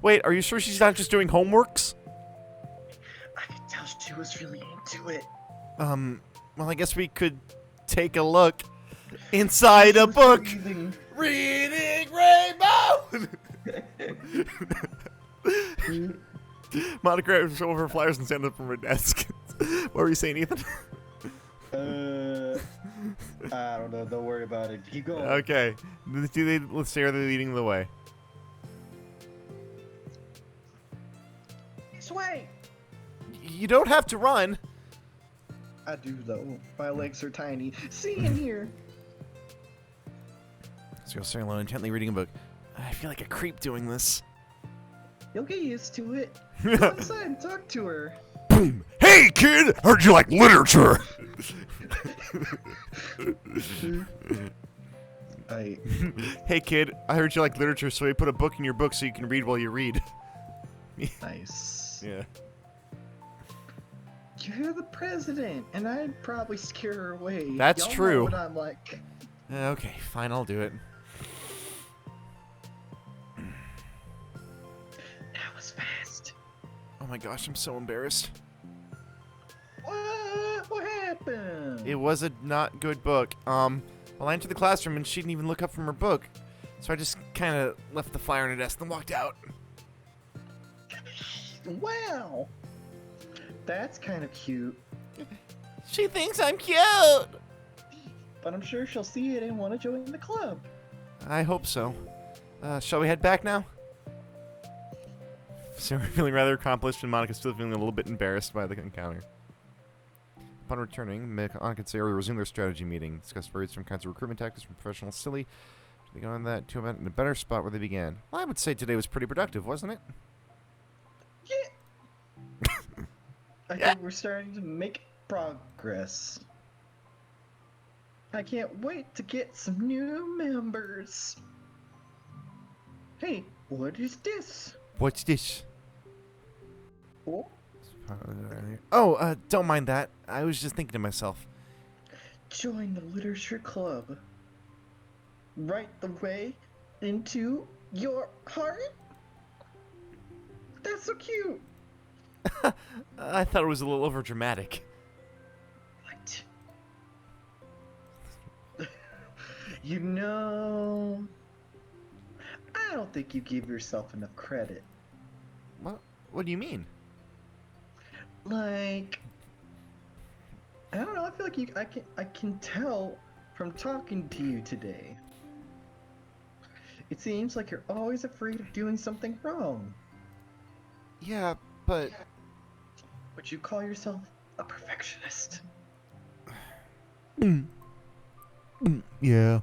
Wait, are you sure she's not just doing homeworks? I could tell she was really into it. Well, I guess we could take a look inside a book. Breathing. Reading Rainbow. Monica grabs over her flyers and stands up from her desk. What were you saying, Ethan? I don't know. Don't worry about it. Keep going. Okay. Let's say they're leading the way. This way. You don't have to run. I do though. My legs are tiny. See in here. So you're staring alone, intently reading a book. I feel like a creep doing this. You'll get used to it. Go inside and talk to her. Boom! Hey, kid! Heard you like literature. Hey, kid! I heard you like literature, so we put a book in your book so you can read while you read. Nice. Yeah. You're the president, and I'd probably scare her away. That's Y'all true. Know what I'm like. Okay, fine, I'll do it. That was fast. Oh my gosh, I'm so embarrassed. What happened? It was a not good book. Well, I entered the classroom and she didn't even look up from her book. So I just kind of left the flyer on her desk and walked out. Wow. That's kind of cute. She thinks I'm cute. But I'm sure she'll see it and want to join the club. I hope so. Shall we head back now? Sarah feeling rather accomplished and Monica still feeling a little bit embarrassed by the encounter. Upon returning, Monica and Sarah resumed their strategy meeting, discussed various different kinds of recruitment tactics from professional silly. They go on that to in a better spot where they began. Well, I would say today was pretty productive, wasn't it? Yeah. I think we're starting to make progress. I can't wait to get some new members. Hey, what is this? What's this? Oh, Oh, don't mind that. I was just thinking to myself. join the literature club. Right the way into your heart? That's so cute. I thought it was a little over dramatic. What? You know, I don't think you give yourself enough credit. What do you mean? Like, I don't know. I feel like I can tell from talking to you today. It seems like you're always afraid of doing something wrong. Yeah, but Would you call yourself a perfectionist? yeah.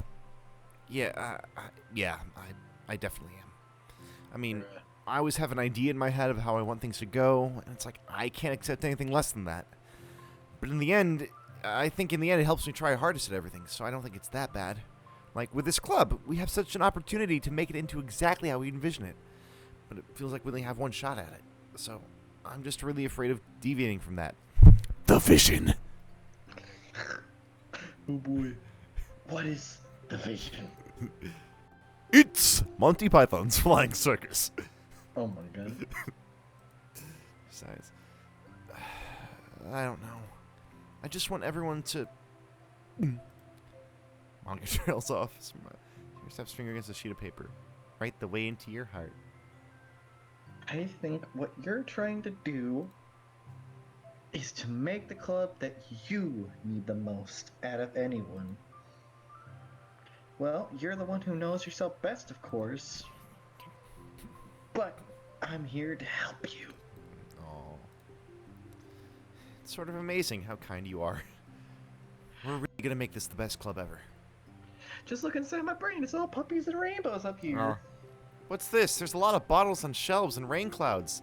Yeah, I definitely am. I mean, I always have an idea in my head of how I want things to go, and it's like, I can't accept anything less than that. But in the end, I think in the end it helps me try hardest at everything, so I don't think it's that bad. Like, with this club, we have such an opportunity to make it into exactly how we envision it. But it feels like we only have one shot at it. So, I'm just really afraid of deviating from that. The vision. Oh boy. What is the vision? It's Monty Python's Flying Circus. Oh my god. Besides, I don't know. I just want everyone to... Monica trails off. He steps finger against a sheet of paper. Right the way into your heart. I think what you're trying to do is to make the club that you need the most out of anyone. Well, you're the one who knows yourself best, of course. But I'm here to help you. Oh, it's sort of amazing how kind you are. We're really gonna make this the best club ever. Just look inside my brain. It's all puppies and rainbows up here. Oh. What's this? There's a lot of bottles on shelves and rain clouds.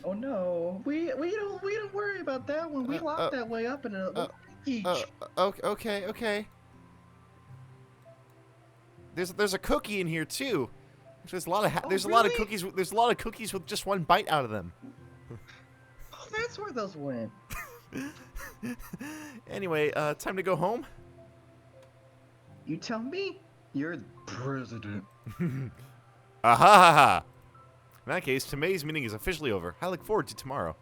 Oh no, we don't worry about that one. We locked that way up in a little cage. Okay. There's a cookie in here too. There's a lot of Oh, there's a lot of really? cookies. There's a lot of cookies with just one bite out of them. Oh, that's where those went. Anyway, time to go home. You tell me. You're the president. Aha! In that case, today's meeting is officially over. I look forward to tomorrow.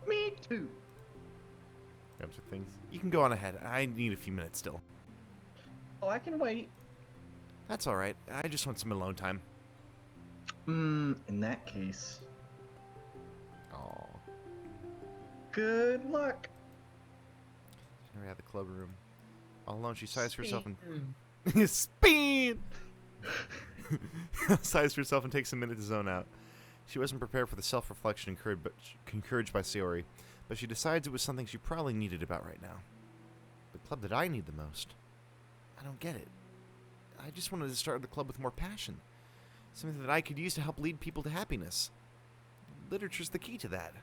Me too. Grab some things. You can go on ahead. I need a few minutes still. Oh, I can wait. That's all right. I just want some alone time. In that case, Oh. good luck. We're at the club room. All alone, she sighs for herself and Speed. Speed! Sighs for herself and takes a minute to zone out. She wasn't prepared for the self-reflection encouraged by Sayori, but she decides it was something she probably needed about right now. The club that I need the most. I don't get it. I just wanted to start the club with more passion. Something that I could use to help lead people to happiness. Literature's the key to that.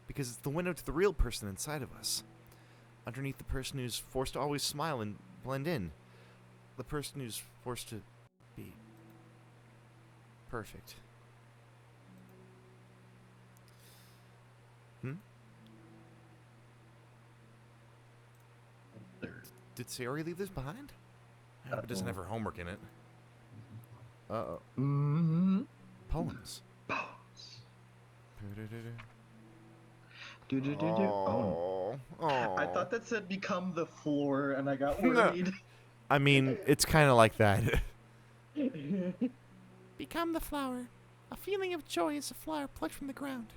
Because it's the window to the real person inside of us. Underneath the person who's forced to always smile and blend in. The person who's forced to be perfect. Did Sayori leave this behind? I hope it doesn't have her homework in it. Uh-oh. Mm-hmm. Poems. Oh. Oh. I thought that said become the floor, and I got worried. I mean, it's kind of like that. Become the flower. A feeling of joy as a flower plucked from the ground.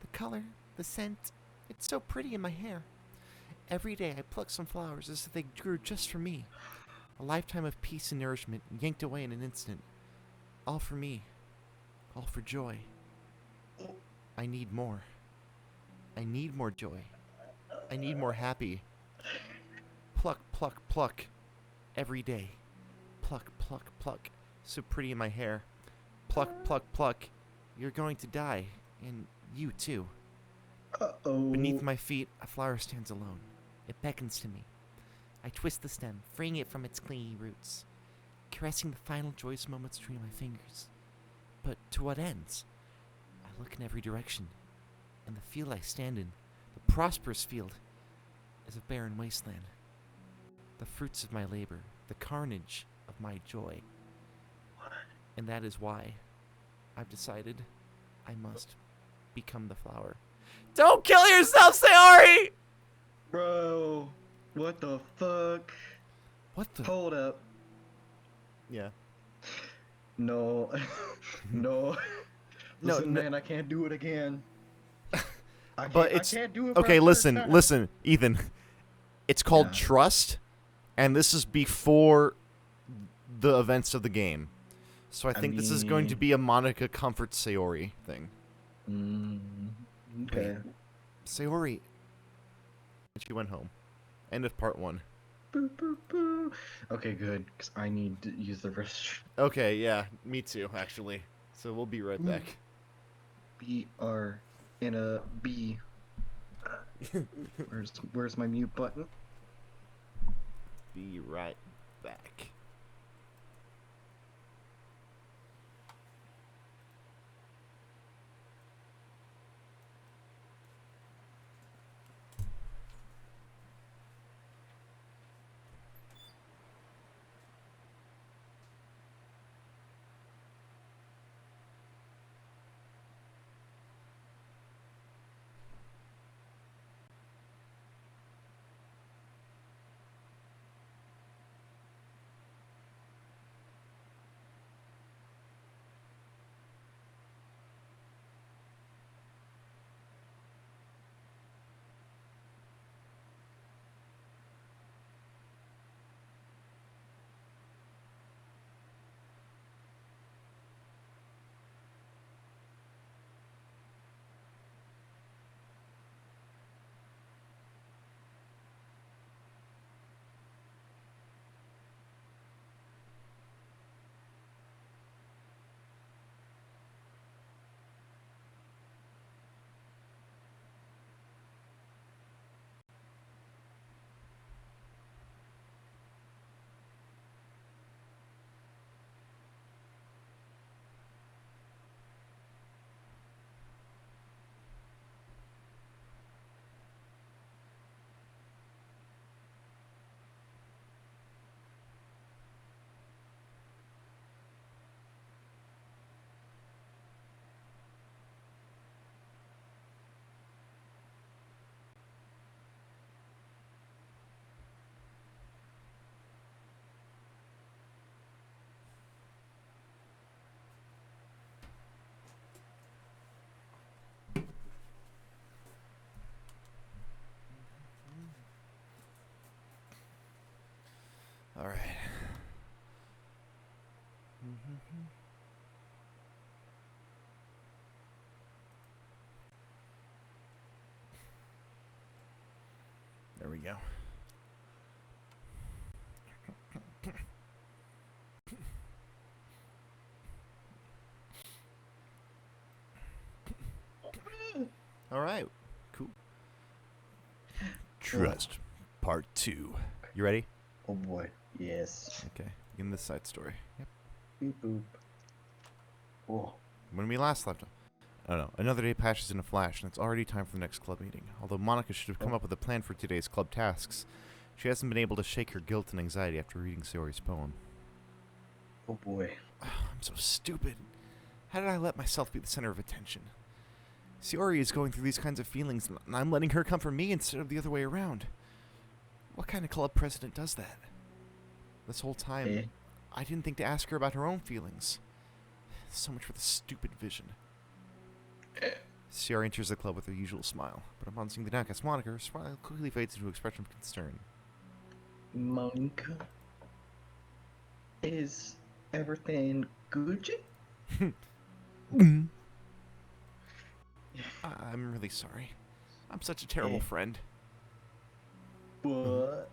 The color, the scent, it's so pretty in my hair. Every day I pluck some flowers as if they grew just for me. A lifetime of peace and nourishment yanked away in an instant. All for me. All for joy. I need more. I need more joy. I need more happy. Pluck, pluck, pluck. Every day. Pluck, pluck, pluck. So pretty in my hair. Pluck, pluck, pluck. You're going to die. And you too. Uh-oh. Beneath my feet, a flower stands alone. It beckons to me. I twist the stem, freeing it from its clingy roots, caressing the final joyous moments between my fingers. But to what ends? I look in every direction, and the field I stand in, the prosperous field, is a barren wasteland. The fruits of my labor, the carnage of my joy. And that is why I've decided I must become the flower. Don't kill yourself, Sayori! Bro, what the fuck? What the? Hold up. Yeah. No. No. No, Listen, no. man, I can't do it again. I can't do it. Okay, for a third time. listen, Ethan. It's called Yeah. Trust, and this is before the events of the game. So I think this is going to be a Monica comfort Sayori thing. Okay. Sayori. And she went home. End of part 1. Boo, boo, boo. Okay, good, because I need to use the restroom. Okay, yeah, me too, actually. So we'll be right back. BR in a B. Where's my mute button? Be right back. There we go. All right. Cool. Trust, part 2. You ready? Oh boy. Yes. Okay. Begin this side story. Yep. Beep boop. Oh. When we last left, I don't know. Another day passes in a flash, and it's already time for the next club meeting. Although Monica should have come up with a plan for today's club tasks, she hasn't been able to shake her guilt and anxiety after reading Sayori's poem. Oh boy. I'm so stupid. How did I let myself be the center of attention? Sayori is going through these kinds of feelings, and I'm letting her come for me instead of the other way around. What kind of club president does that? This whole time, I didn't think to ask her about her own feelings. So much for the stupid vision. Sayori enters the club with her usual smile, but upon seeing the downcast Monica, her smile quickly fades into an expression of concern. Monica? Is everything Gucci? I'm really sorry. I'm such a terrible friend. What?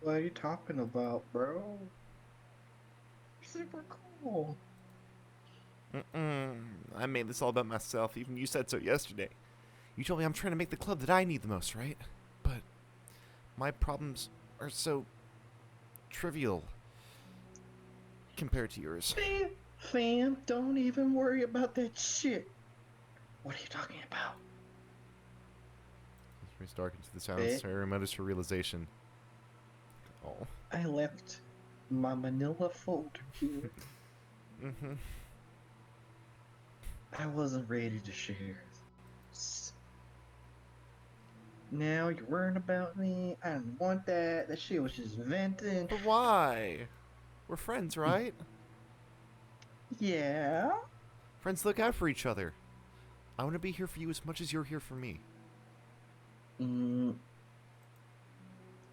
What are you talking about, bro? Super cool. I made this all about myself. Even you said so yesterday. You told me I'm trying to make the club that I need the most, right? But my problems are so trivial compared to yours. Fam, don't even worry about that shit. What are you talking about? It's dark into the silence. Sayori mutters her realization. Oh. I left my manila folder here. I wasn't ready to share. Now you're worrying about me. I didn't want that. That shit was just venting. But why? We're friends, right? Yeah. Friends look out for each other. I want to be here for you as much as you're here for me.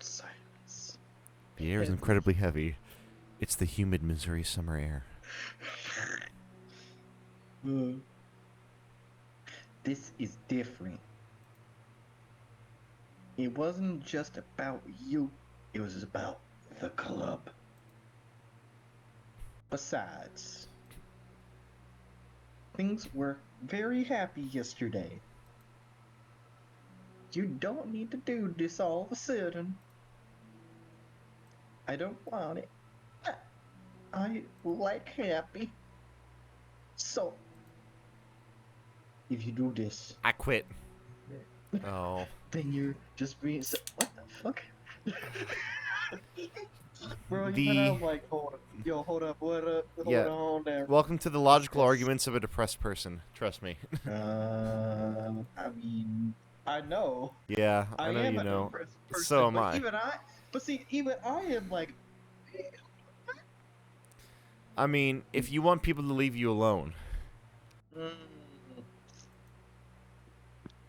Silence. The air is incredibly heavy. It's the humid Missouri summer air. This is different. It wasn't just about you. It was about the club. Besides, things were very happy yesterday. You don't need to do this all of a sudden. I don't want it. I like happy. So, if you do this, I quit. Oh. then you're just being so. What the fuck? Bro, The- you better like, hold up. Yo, hold up. What up? Hold Yeah. on there. Welcome to the logical Yes. arguments of a depressed person. Trust me. I mean, I know. Yeah, I know am you a know. depressed person, So am but I. Even I am like. I mean, if you want people to leave you alone.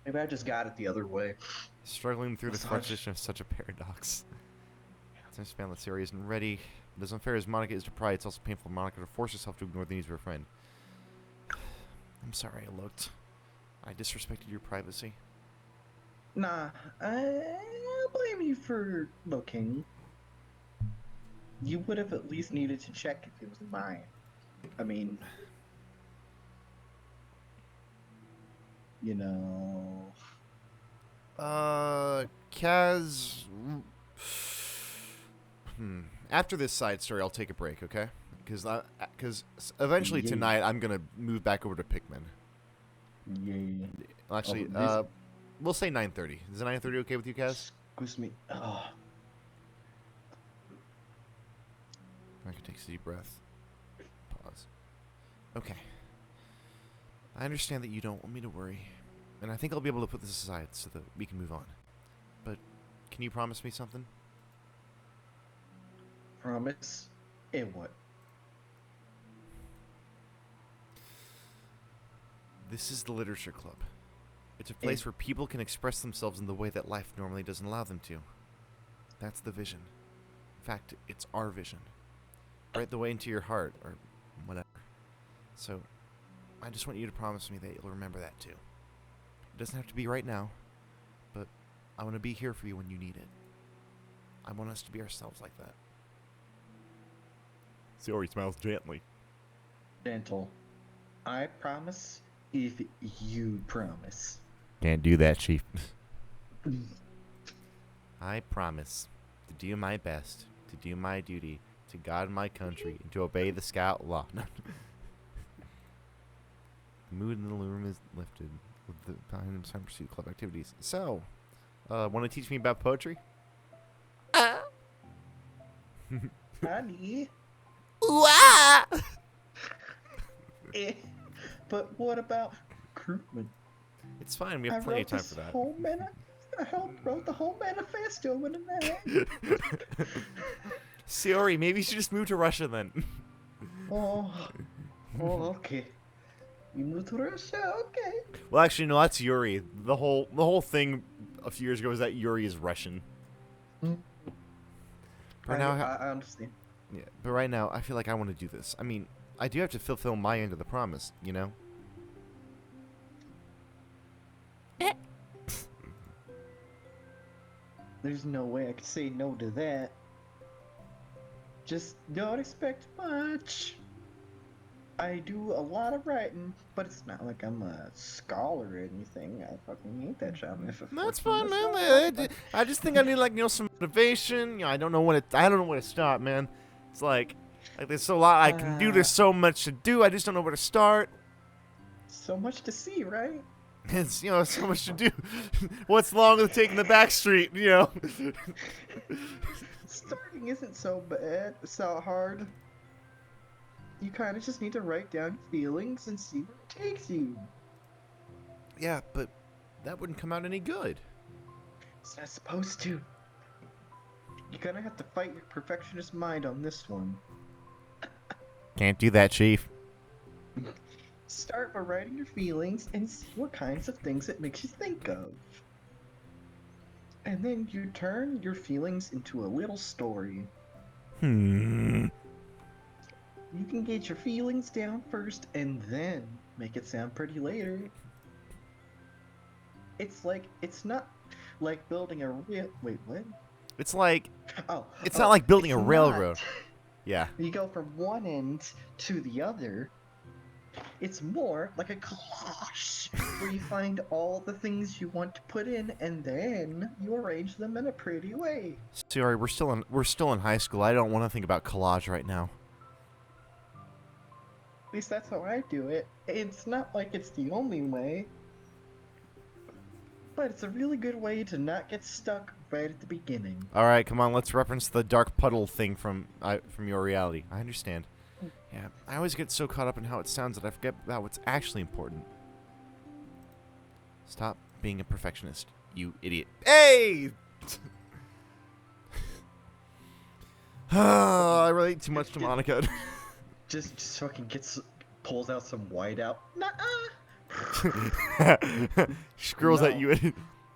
Maybe I just got it the other way. Struggling through the Massage. frustration of such a paradox. To understand that Sayori isn't ready. But as unfair as Monica is to pride, it's also painful for Monica to force herself to ignore the needs of her friend. I'm sorry I looked. I disrespected your privacy. Nah, I blame you for looking. You would have at least needed to check if it was mine. I mean, you know. Kaz. After this side story, I'll take a break, okay? Because eventually Yeah. tonight I'm gonna move back over to Pikmin. Yeah. Actually, we'll say 9:30. Is 9:30 okay with you, Kaz? Excuse me. Oh. I can take a deep breath. Pause. Okay. I understand that you don't want me to worry, and I think I'll be able to put this aside so that we can move on. But can you promise me something? Promise? And what? This is the Literature Club. It's a place where people can express themselves in the way that life normally doesn't allow them to. That's the vision. In fact, it's our vision. right the way into your heart, or whatever. So, I just want you to promise me that you'll remember that too. It doesn't have to be right now, but I want to be here for you when you need it. I want us to be ourselves like that. Sayori smiles gently. Gentle. I promise if you promise. Can't do that, Chief. I promise to do my best, to do my duty, to guard my country, and to obey the scout law. The mood in the room is lifted with the behind him time to pursue club activities. So, want to teach me about poetry? Honey. Ooh-ah! But what about recruitment? It's fine. We have plenty of time for that. I wrote the whole manifesto in a night. Sayori, maybe you should just move to Russia then. Oh, okay. You moved to Russia, okay. Well, actually, no, that's Yuri. The whole thing a few years ago was that Yuri is Russian. But now, I understand. yeah, but right now, I feel like I want to do this. I mean, I do have to fulfill my end of the promise, you know? There's no way I could say no to that. Just don't expect much. I do a lot of writing, but it's not like I'm a scholar or anything. I fucking hate that job. That's fine, man. I just think I need, like, some motivation. I don't know when to start, man. It's like there's so lot I can do. There's so much to do. I just don't know where to start. So much to see, right? It's so much to do. What's wrong with taking the back street? Starting isn't so bad. It's not hard. You kind of just need to write down your feelings and see where it takes you. Yeah, but that wouldn't come out any good. It's not supposed to. You're gonna have to fight your perfectionist mind on this one. Can't do that, Chief. Start by writing your feelings and see what kinds of things it makes you think of. And then you turn your feelings into a little story. Hmm. You can get your feelings down first and then make it sound pretty later. It's not like building a wait, what? It's like it's Oh, not like building a it's railroad. not. Yeah. You go from one end to the other. It's more like a collage where you find all the things you want to put in and then you arrange them in a pretty way. Sorry, we're still in high school. I don't want to think about collage right now. At least that's how I do it. It's not like it's the only way, but it's a really good way to not get stuck right at the beginning. All right, come on, let's reference the dark puddle thing from your reality. I understand. Yeah, I always get so caught up in how it sounds that I forget about what's actually important. Stop being a perfectionist, you idiot. Hey! I relate too much to Monica. Just fucking pulls out some whiteout. Scrolls at you.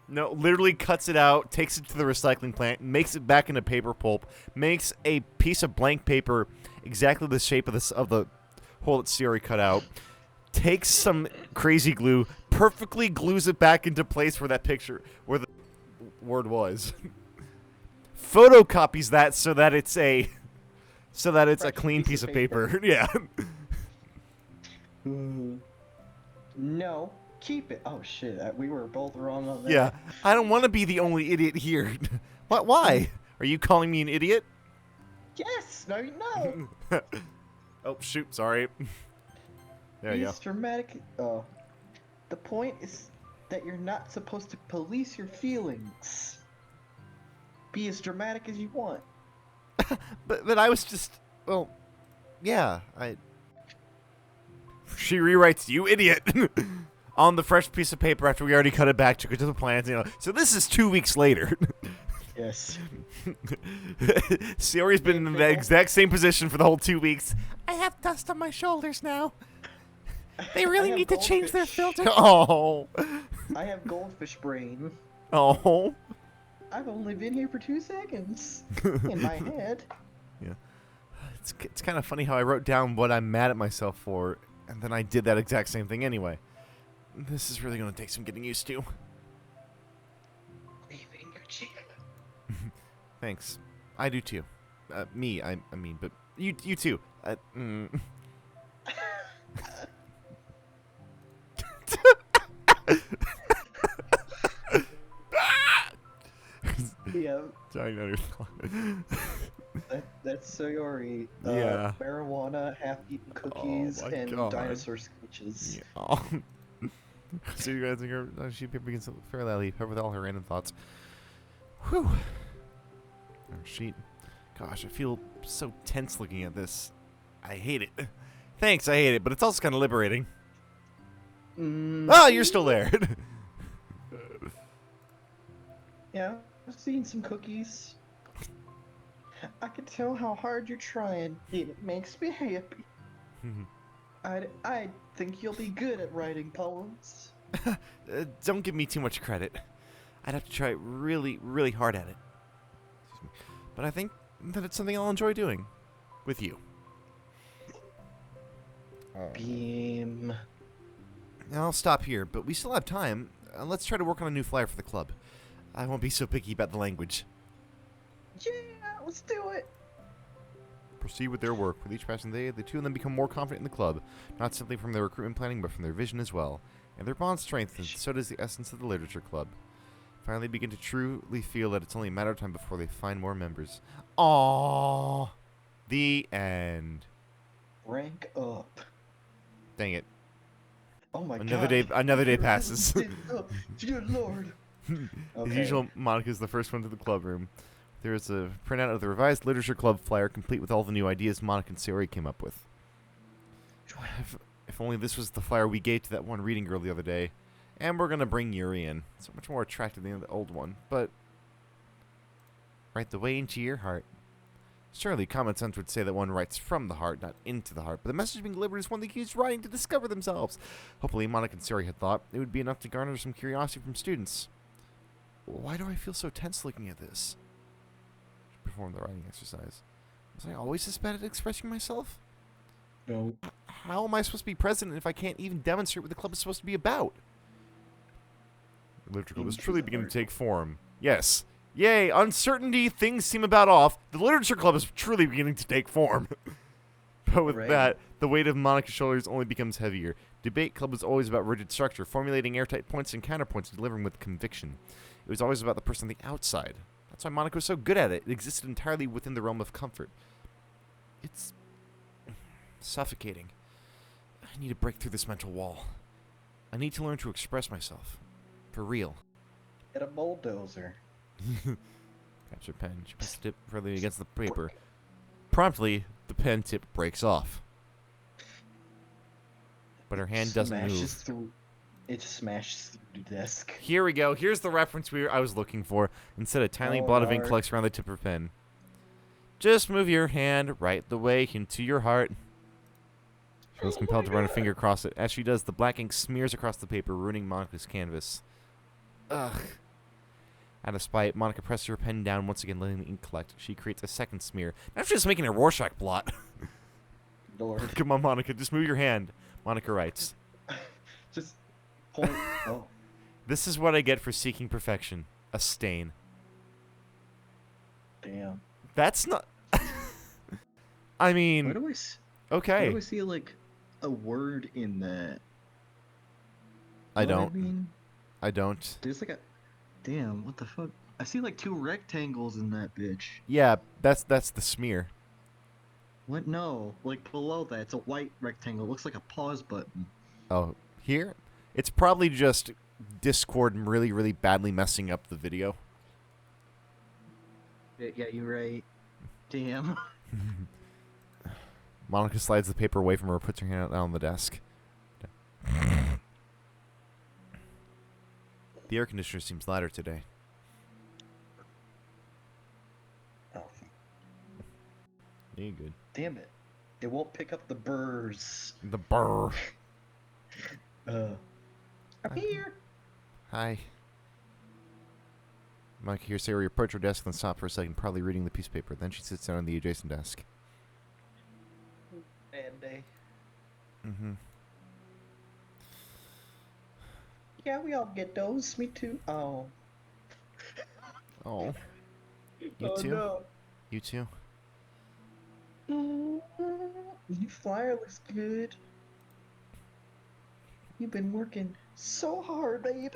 No, literally cuts it out, takes it to the recycling plant, makes it back into paper pulp, makes a piece of blank paper exactly the shape of the hole that Sayori cut out, takes some crazy glue, perfectly glues it back into place where the word was. Photocopies that so that it's a clean piece of paper. Yeah. No, keep it. Oh shit, we were both wrong on that. Yeah, I don't want to be the only idiot here. What? Why? Are you calling me an idiot? Yes. No. Oh shoot! Sorry. There you go. It's dramatic. The point is that you're not supposed to police your feelings. Be as dramatic as you want. But I was just, well, yeah, she rewrites, you idiot, on the fresh piece of paper after we already cut it back, took it to the plans, So this is 2 weeks later. Yes. Sayori's been in the exact same position for the whole 2 weeks. I have dust on my shoulders now. They really need to change their filter. Oh. I have goldfish brain. Oh. I've only been here for 2 seconds. In my head. Yeah. It's kind of funny how I wrote down what I'm mad at myself for, and then I did that exact same thing anyway. This is really going to take some getting used to. Leave it in your chair. Thanks. I do too. I mean, but you too. Yeah, Sorry, no, that's Sayori. Yeah. Marijuana, half-eaten cookies, Oh my and God. dinosaur sketches. Yeah. Oh. So you guys think her sheet paper begins fairly peppered with all her random thoughts. Whew. Her sheet. Gosh, I feel so tense looking at this. I hate it. Thanks, I hate it, but it's also kind of liberating. Ah, you're still there. Yeah, I've seen some cookies. I can tell how hard you're trying. It makes me happy. I think you'll be good at writing poems. Don't give me too much credit. I'd have to try really, really hard at it. Excuse me. But I think that it's something I'll enjoy doing. With you. Beam. Now I'll stop here, but we still have time. Let's try to work on a new flyer for the club. I won't be so picky about the language. Yeah, let's do it. Proceed with their work. With each passing day, the two of them become more confident in the club, not simply from their recruitment planning, but from their vision as well. And their bond strengthens, so does the essence of the literature club. Finally begin to truly feel that it's only a matter of time before they find more members. Aww. The end. Rank up. Dang it. Oh my Another god. Another day passes. Dear Lord. As usual, Monica's the first one to the club room. There is a printout of the revised literature club flyer, complete with all the new ideas Monica and Sayori came up with. If only this was the flyer we gave to that one reading girl the other day. And we're gonna bring Yuri in. So much more attractive than the old one, but right the way into your heart. Surely common sense would say that one writes from the heart, not into the heart, but the message being delivered is one they use writing to discover themselves. Hopefully Monica and Sayori had thought it would be enough to garner some curiosity from students. Why do I feel so tense looking at this? Perform the writing exercise. Was I always this bad at expressing myself? No. How am I supposed to be president if I can't even demonstrate what the club is supposed to be about? The literature club is truly beginning to take form. Yes. Yay, uncertainty, things seem about off. The literature club is truly beginning to take form. But with that, the weight of Monica's shoulders only becomes heavier. Debate club was always about rigid structure, formulating airtight points and counterpoints, and delivering with conviction. It was always about the person on the outside. That's why Monica was so good at it. It existed entirely within the realm of comfort. It's suffocating. I need to break through this mental wall. I need to learn to express myself. For real. Get a bulldozer. Grabs her pen. She presses the tip firmly against the paper. Promptly, the pen tip breaks off. But her hand doesn't move. It smashes through the desk. Here we go. Here's the reference I was looking for. Instead, a tiny blot of ink collects around the tip of her pen. Just move your hand right the way into your heart. She feels compelled to run a finger across it. As she does, the black ink smears across the paper, ruining Monica's canvas. Ugh. Out of spite, Monica presses her pen down once again, letting the ink collect. She creates a second smear. Now she's just making a Rorschach blot. Lord. Come on, Monica. Just move your hand. Monica writes. Just point. Oh. This is what I get for seeking perfection. A stain. Damn. That's not... I mean... Where do I okay. Where do I see, like, a word in that? I Know what don't. I mean? I don't. There's like a... Damn, what the fuck? I see, like, 2 rectangles in that bitch. Yeah, that's the smear. What? No. Like, below that, it's a white rectangle. It looks like a pause button. Oh, here? It's probably just Discord really, really badly messing up the video. Yeah, you're right. Damn. Monica slides the paper away from her, puts her hand out on the desk. The air conditioner seems louder today. Oh. Yeah, good. Damn it. It won't pick up the burrs. The burr. I'm here. Hi. Monica hears Sayori approach her desk, then stop for a second, probably reading the piece of paper. Then she sits down on the adjacent desk. day. Mm-hmm. Yeah, we all get those. Me too. Oh. Oh, you Oh too? no. You too? Your flyer looks good. You've been working so hard, baby.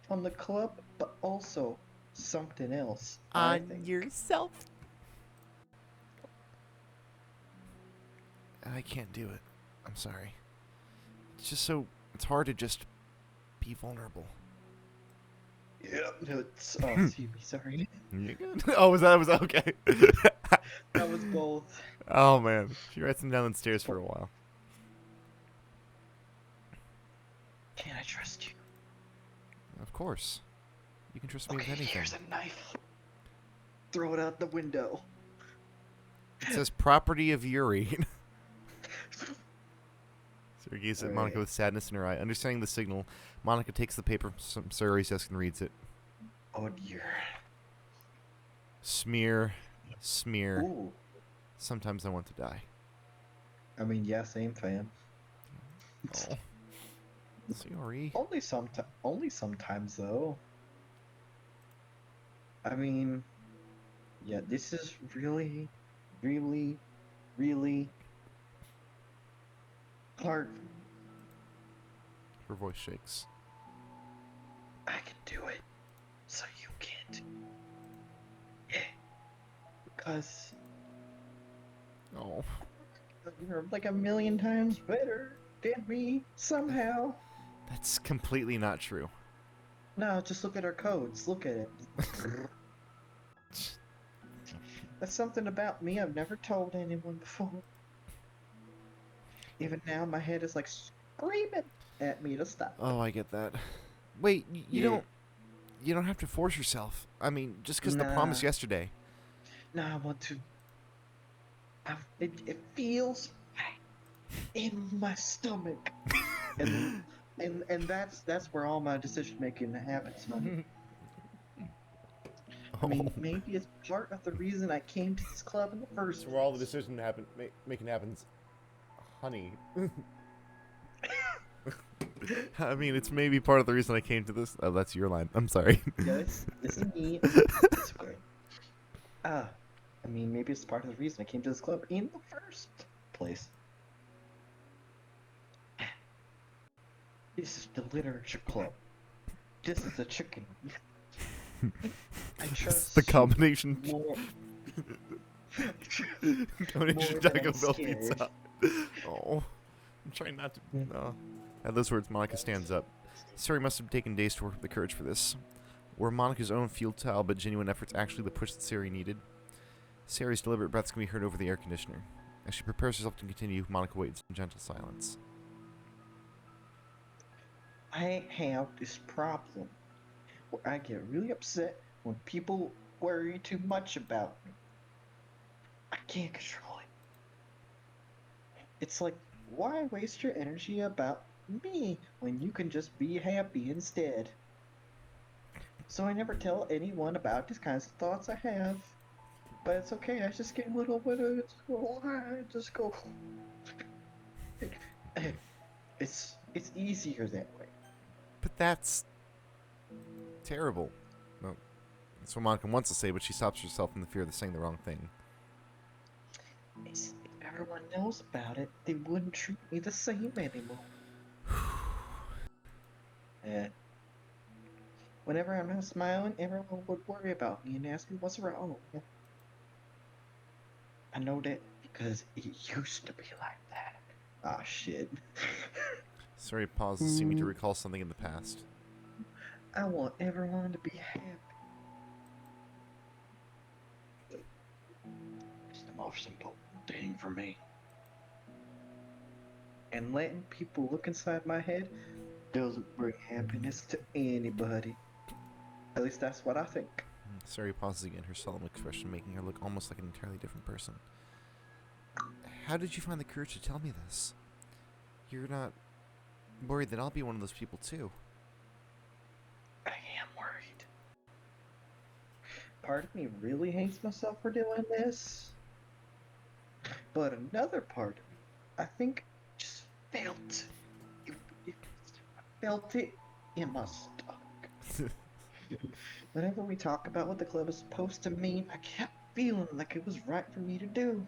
On the club, but also something else, I On think. yourself. I can't do it. I'm sorry. It's just so... It's hard to just be vulnerable. Yeah, no, it's, oh, excuse me, sorry. You good? Oh, was that okay? That was both. Oh, man. She writes them down the stairs for a while. Can I trust you? Of course. You can trust me with Okay, anything. here's a knife. Throw it out the window. It says property of Yuri. Sarah gazes at Alright. Monica with sadness in her eye. Understanding the signal, Monica takes the paper from Sarah's desk and reads it. Oh dear. Smear. Smear. Ooh. Sometimes I want to die. I mean, yeah, same fam. Oh. Sorry. Only sometimes though. I mean, yeah, this is really, really, really hard. Her voice shakes. I can do it, so you can't. Yeah, because Oh. you're like a million times better than me somehow. That's completely not true. No, just look at our codes. Look at it. That's something about me I've never told anyone before. Even now, my head is like screaming at me to stop. Oh, I get that. Wait, you Yeah. you don't have to force yourself. I mean, just because the Nah. promise yesterday. No, I want to. It feels right in my stomach, and that's where all my decision making happens, honey. I mean, maybe it's part of the reason I came to this club in the first So place. where all the decision making happens, honey. I mean, it's maybe part of the reason I came to this. Oh, that's your line. I'm sorry. Yes, this is me. It's okay. I mean, maybe it's part of the reason I came to this club in the first place. This is the literature club. This is a chicken. I trust the combination. you more. Combination More than Taco I'm Bell scared. pizza. Oh, I'm trying not to. No. At those words, Monica stands up. Sari must have taken days to work up the courage for this. Were Monica's own futile but genuine efforts actually the push that Sari needed? Sari's deliberate breaths can be heard over the air conditioner. As she prepares herself to continue, Monica waits in gentle silence. I have this problem where I get really upset when people worry too much about me. I can't control it. It's like, why waste your energy about me when you can just be happy instead? So I never tell anyone about these kinds of thoughts I have. But it's okay, I just get a little bit of just go. It's easier that way. But that's terrible. Well, that's what Monica wants to say, but she stops herself in the fear of saying the wrong thing. If everyone knows about it, they wouldn't treat me the same anymore. Whenever I'm not smiling, everyone would worry about me and ask me what's wrong. I know that because it used to be like that. Ah, shit. Sari pauses, seeming to recall something in the past. I want everyone to be happy. It's the most important thing for me. And letting people look inside my head doesn't bring happiness to anybody. At least that's what I think. Sari pauses again, her solemn expression making her look almost like an entirely different person. How did you find the courage to tell me this? You're not worried that I'll be one of those people too? I am worried. Part of me really hates myself for doing this. But another part of me, I think, just felt it, it felt it in my stomach. Whenever we talk about what the club is supposed to mean, I kept feeling like it was right for me to do.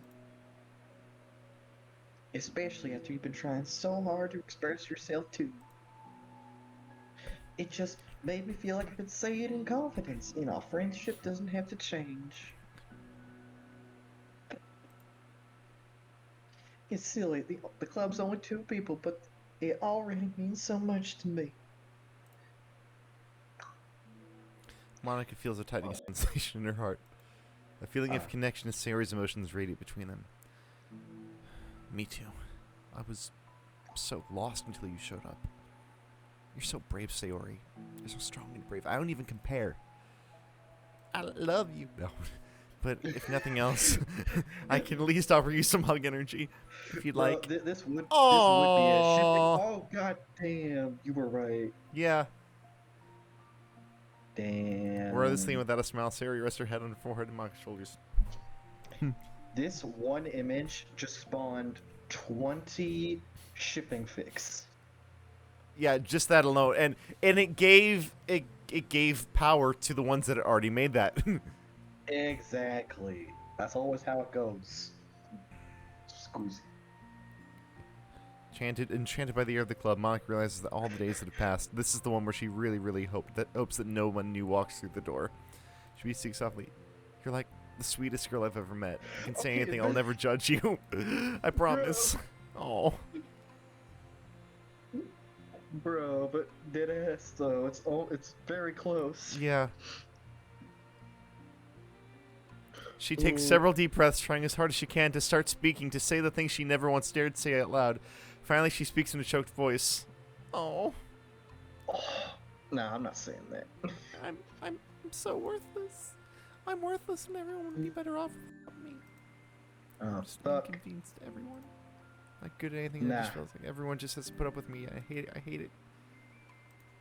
Especially after you've been trying so hard to express yourself too. It just made me feel like I could say it in confidence. Our friendship doesn't have to change. It's silly. The club's only 2 people, but it already means so much to me. Monica feels a tightening sensation in her heart. A feeling of connection as Sayori's emotions radiate between them. Me too. I was so lost until you showed up. You're so brave, Sayori. You're so strong and brave. I don't even compare. I love you. No. But if nothing else, I can at least offer you some hug energy, if you'd Well, like. this would be a shipping. Aww. Oh god damn, you were right. Yeah. Damn. We're this thing without a smile. Sayori rests her head on her forehead and Monica's shoulders. This one image just spawned 20 shipping fics. Yeah, just that alone, and it gave power to the ones that had already made that. Exactly. That's always how it goes. Squeezy. Enchanted by the air of the club, Monica realizes that all the days that have passed, this is the one where she really, really hopes that no one new walks through the door. She speaks softly. You're like the sweetest girl I've ever met. You can say anything, I'll never judge you. I promise. Oh. Bro, but dead ass though. It's very close. Yeah. She takes several deep breaths, trying as hard as she can to start speaking, to say the things she never once dared to say out loud. Finally, she speaks in a choked voice. Oh. Nah, I'm not saying that. I'm so worthless. I'm worthless and everyone would be better off without me. Oh, Just fuck. inconvenience to everyone. Not good at anything. Nah. It just feels like everyone just has to put up with me. I hate it. I hate it.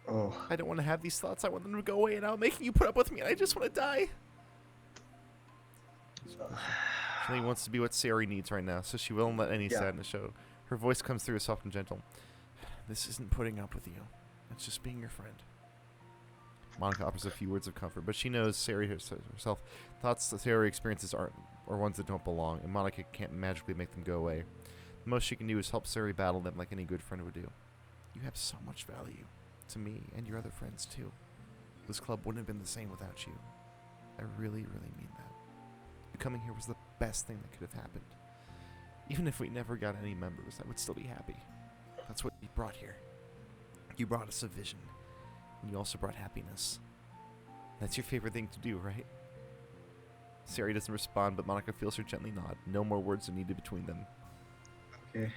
Oh. I don't want to have these thoughts. I want them to go away, and now making you put up with me, and I just want to die. She only wants to be what Sayori needs right now, so she won't let any sadness show. Her voice comes through as soft and gentle. This isn't putting up with you. It's just being your friend. Monica offers a few words of comfort, but she knows Sayori herself. Thoughts that Sayori experiences are ones that don't belong, and Monica can't magically make them go away. The most she can do is help Sayori battle them like any good friend would do. You have so much value to me and your other friends, too. This club wouldn't have been the same without you. I really, really mean that. You coming here was the best thing that could have happened. Even if we never got any members, I would still be happy. That's what you brought here. You brought us a vision. And you also brought happiness. That's your favorite thing to do, right? Sayori doesn't respond, but Monica feels her gently nod. No more words are needed between them. Okay.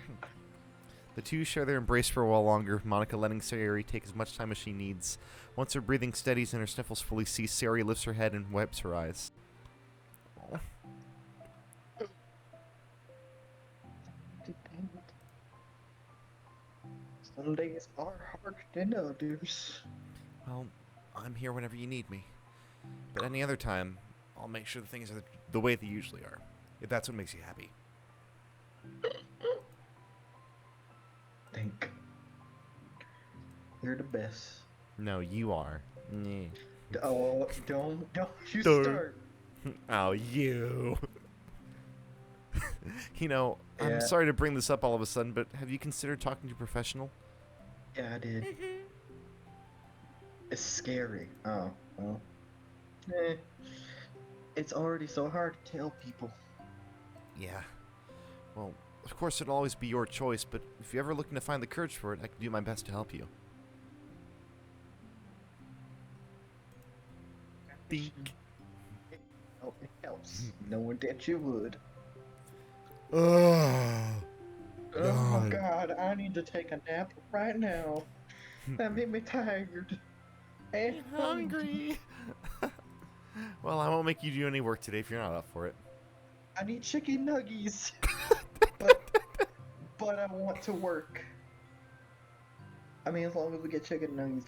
The two share their embrace for a while longer, Monica letting Sayori take as much time as she needs. Once her breathing steadies and her sniffles fully cease, Sayori lifts her head and wipes her eyes. Oh. Some days are harder than others. Well, I'm here whenever you need me. But any other time, I'll make sure the things are the way they usually are. If that's what makes you happy. Think. You're the best. No, you are. Nyeh. Oh, don't you Don't. start. Oh, you. You know, I'm Yeah. sorry to bring this up all of a sudden, but have you considered talking to a professional? Yeah, I did. It's scary. Oh, well. It's already so hard to tell people. Yeah. Well, of course it'll always be your choice, but if you're ever looking to find the courage for it, I can do my best to help you. Think. Oh, it helps knowing that you would. Oh, Oh God, I need to take a nap right now. That made me tired. And Hungry. Well, I won't make you do any work today if you're not up for it. I need chicken nuggies. but I want to work. I mean, as long as we get chicken nuggies.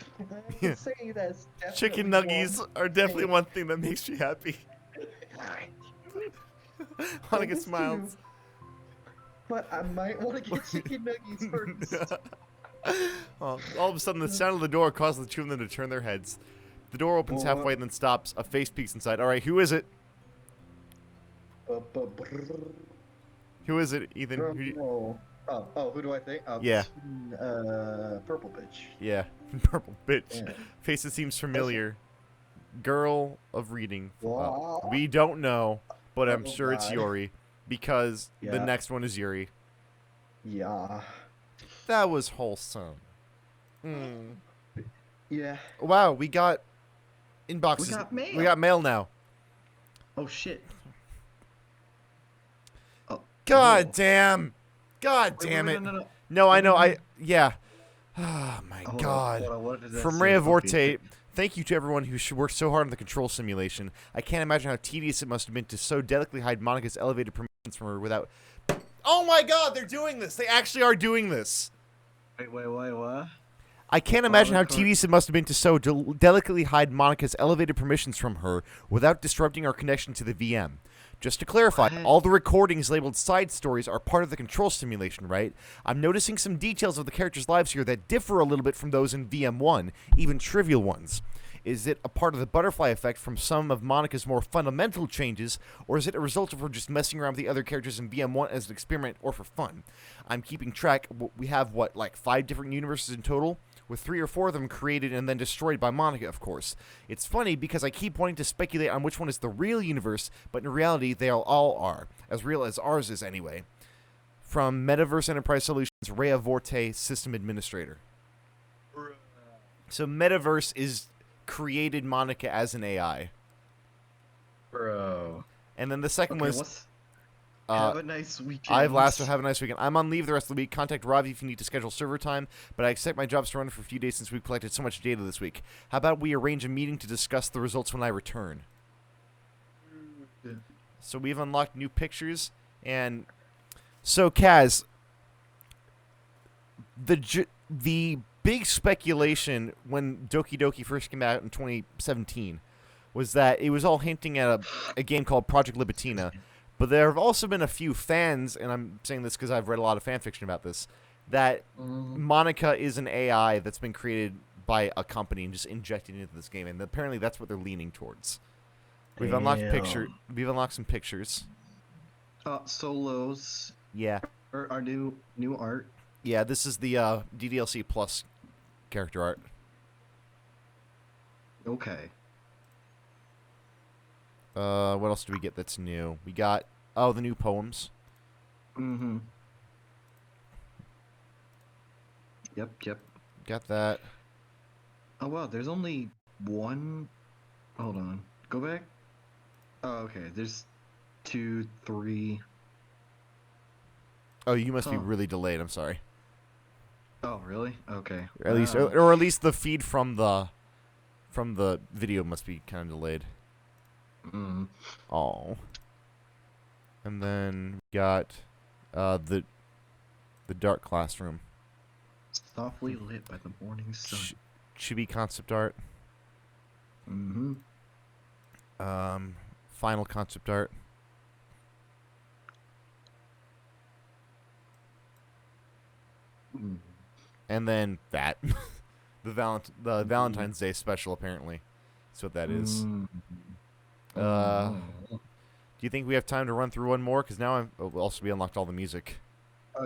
I can say that's Chicken definitely nuggies one are definitely thing. one thing that makes you happy. Monica It's smiles. But I might want to get chicken nuggets first. All of a sudden, the sound of the door causes the two of them to turn their heads. The door opens halfway and then stops. A face peeks inside. All right, who is it? Who is it, Ethan? Who do I think? Yeah. Purple bitch. Yeah, purple bitch. Yeah. Face that seems familiar. Girl of reading. Wow. We don't know, but I'm Oh, sure it's God. Yuri because the Yeah. next one is Yuri. Yeah. That was wholesome. Mm. Yeah. Wow, we got inboxes. We got mail. We got mail now. Oh shit. Oh. God Oh. damn. God Wait, damn wait, it. no. No, I know. Wait. Yeah. Oh my Hold on, God. hold on, what did that From say? Ray of Okay. Vorte, thank you to everyone who worked so hard on the control simulation. I can't imagine how tedious it must have been to so delicately hide Monica's elevated permissions from her without... Oh my God, they're doing this. They actually are doing this. Wait, what? I can't imagine how tedious it must have been to so delicately hide Monica's elevated permissions from her without disrupting our connection to the VM. Just to clarify, What? all the recordings labeled side stories are part of the control simulation, right? I'm noticing some details of the characters' lives here that differ a little bit from those in VM1, even trivial ones. Is it a part of the butterfly effect from some of Monica's more fundamental changes, or is it a result of her just messing around with the other characters in VM1 as an experiment or for fun? I'm keeping track. We have, like 5 different universes in total? With 3 or 4 of them created and then destroyed by Monica, of course. It's funny because I keep wanting to speculate on which one is the real universe, but in reality, they all are. As real as ours is, anyway. From Metaverse Enterprise Solutions, Ray of Vorte, System Administrator. So Metaverse is created Monica as an AI. Bro. And then the second Okay, was... have a nice weekend. Have a nice weekend. I'm on leave the rest of the week. Contact Ravi if you need to schedule server time, but I expect my jobs to run for a few days since we've collected so much data this week. How about we arrange a meeting to discuss the results when I return? So we've unlocked new pictures, and so Kaz, the big speculation when Doki Doki first came out in 2017 was that it was all hinting at a game called Project Libitina. But there have also been a few fans, and I'm saying this because I've read a lot of fan fiction about this, that Monica is an AI that's been created by a company and just injected into this game, and apparently that's what they're leaning towards. We've unlocked We've unlocked some pictures. Solos. Yeah. Our new art. Yeah, this is the DDLC Plus character art. Okay. What else do we get that's new? We got the new poems. Mm-hmm. Yep. Got that. Oh wow, there's only one. Hold on. Go back. Oh, okay. There's 2, 3. Oh, you must be really delayed. I'm sorry. Oh, really? Okay. At least, or at least the feed from the video must be kind of delayed. Oh. And then we got the dark classroom. Softly lit by the morning sun. Chibi concept art. Mm-hmm. Final concept art. And then that. the Valentine's Day special, apparently. That's what that is. Do you think we have time to run through one more? Because now we unlocked all the music.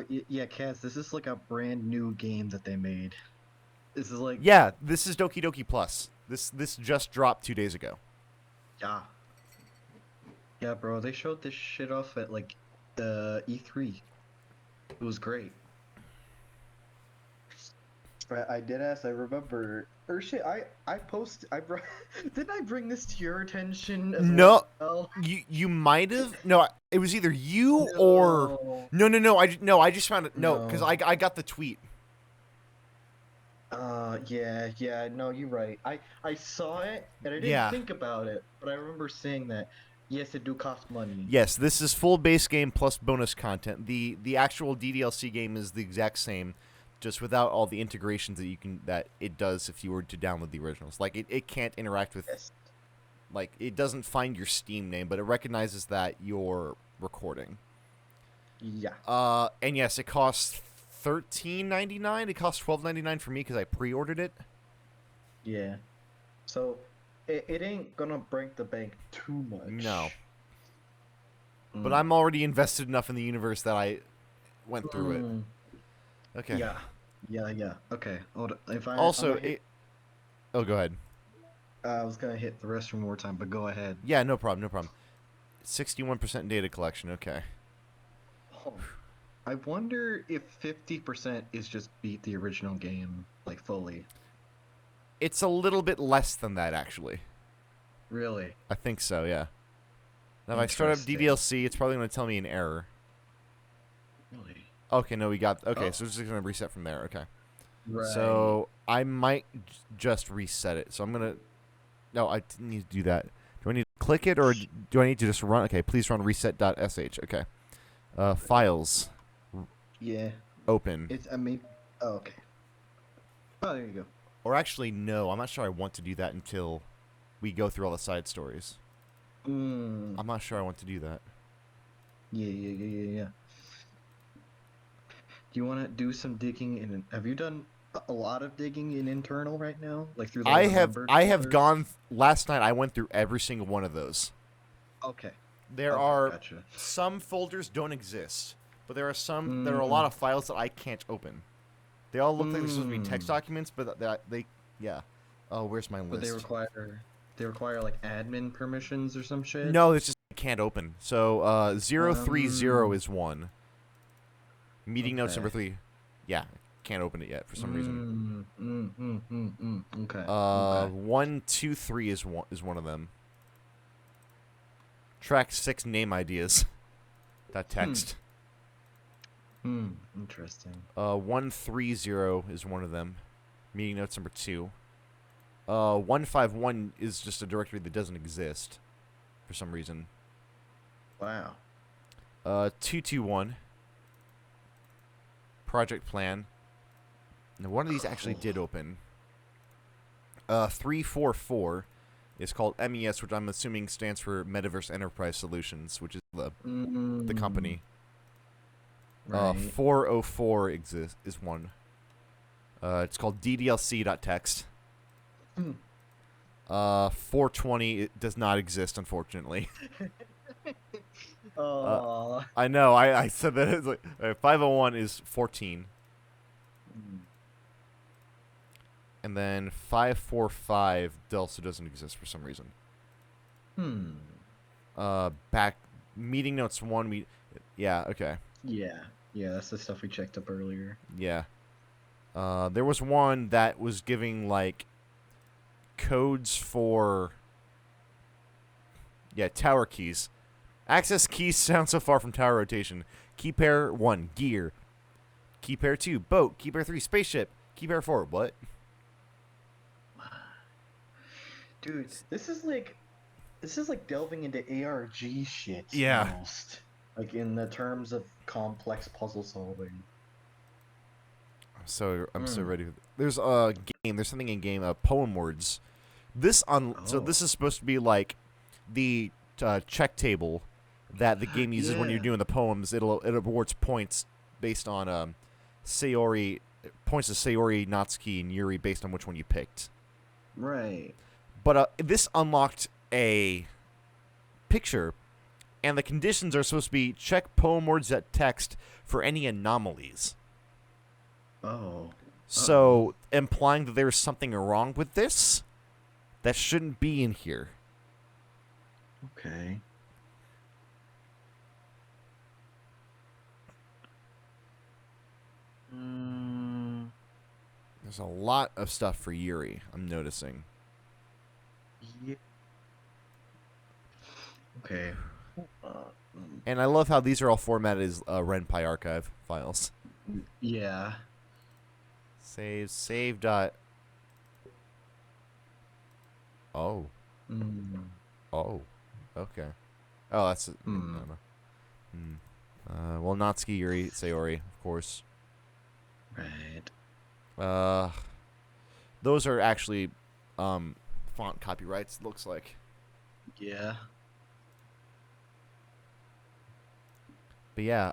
Yeah, Kaz, this is like a brand new game that they made. This is like... Yeah, this is Doki Doki Plus. This just dropped 2 days ago. Yeah. Yeah, bro, they showed this shit off at, like, the E3. It was great. I did ask, I remember... Or shit, didn't I bring this to your attention as well? You might have. No, it was either you or... No, I just found it... No, because I got the tweet. Yeah, no, you're right. I saw it, and I didn't think about it, but I remember saying that, yes, it do cost money. Yes, this is full base game plus bonus content. The actual DDLC game is the exact same, just without all the integrations that it does if you were to download the originals. Like, it can't interact with... Yes. Like, it doesn't find your Steam name, but it recognizes that you're recording. Yeah. And yes, it costs $13.99. It costs $12.99 for me because I pre-ordered it. Yeah. So it ain't gonna break the bank too much. No. Mm. But I'm already invested enough in the universe that I went through it. Okay. Yeah. Yeah. Okay. Hold on. If I Also, I'm gonna hit, oh, go ahead. I was gonna hit the restroom one more time, but go ahead. Yeah, no problem, no problem. 61% data collection. Okay. Oh. I wonder if 50% is just beat the original game like fully. It's a little bit less than that, actually. Really? I think so, yeah. Now, if I start up Interesting. DDLC, it's probably going to tell me an error. Really? Okay, no, we got... Okay, Oh. so it's just going to reset from there. Okay. Right. So, I might just reset it. So, I'm going to... No, I didn't need to do that. Do I need to click it, or do I need to just run... Okay, please run reset.sh. Okay. Files. Yeah. Open. It's oh, okay. Oh, there you go. Or actually, no. I'm not sure I want to do that until we go through all the side stories. Mm. I'm not sure I want to do that. Yeah. Do you want to do some digging in? Have you done a lot of digging in internal right now, like through the I have folders? gone last night. I went through every single one of those. Okay. There Okay, are gotcha. some folders don't exist, but there are some. There are a lot of files that I can't open. They all look like they're supposed to be text documents, but they yeah. Oh, where's my list? But they require like admin permissions or some shit. No, it's just I can't open. So 030 is one. Meeting notes number 3. Yeah, can't open it yet for some reason. Okay. 123 is one of them. Track 6 name ideas. That text. Interesting. 130 is one of them. Meeting notes number 2. 151 is just a directory that doesn't exist for some reason. Wow. 221. Project plan. Now, one of these actually did open. 344 is called MES, which I'm assuming stands for Metaverse Enterprise Solutions, which is the company. Right. 404 is one. It's called DDLC.txt. 420 it does not exist, unfortunately. I know. I said that. It's like 501 is 14. And then 545 also doesn't exist for some reason. Back meeting notes 1. Yeah. Okay. Yeah, that's the stuff we checked up earlier. Yeah. There was one that was giving like codes for tower keys. Access keys sound so far from tower rotation. Key pair 1 gear. Key pair 2 boat. Key pair 3 spaceship. Key pair 4 what? Dude, this is like delving into ARG shit. Yeah. Almost. Like in the terms of complex puzzle solving. I'm so ready. There's a game. There's something in game. Poem words. So this is supposed to be like the check table that the game uses when you're doing the poems. It awards points based on Sayori points to Sayori, Natsuki, and Yuri based on which one you picked. Right. But this unlocked a picture, and the conditions are supposed to be check poem words at text for any anomalies. Oh. So, implying that there's something wrong with this that shouldn't be in here. Okay. There's a lot of stuff for Yuri, I'm noticing. Yeah. Okay. And I love how these are all formatted as RenPy archive files. Yeah. Save dot. Oh. Oh. Okay. Oh, that's. I don't know. Well, Natsuki, Yuri, Sayori, of course. Right. Those are actually font copyrights. Looks like. Yeah. But yeah,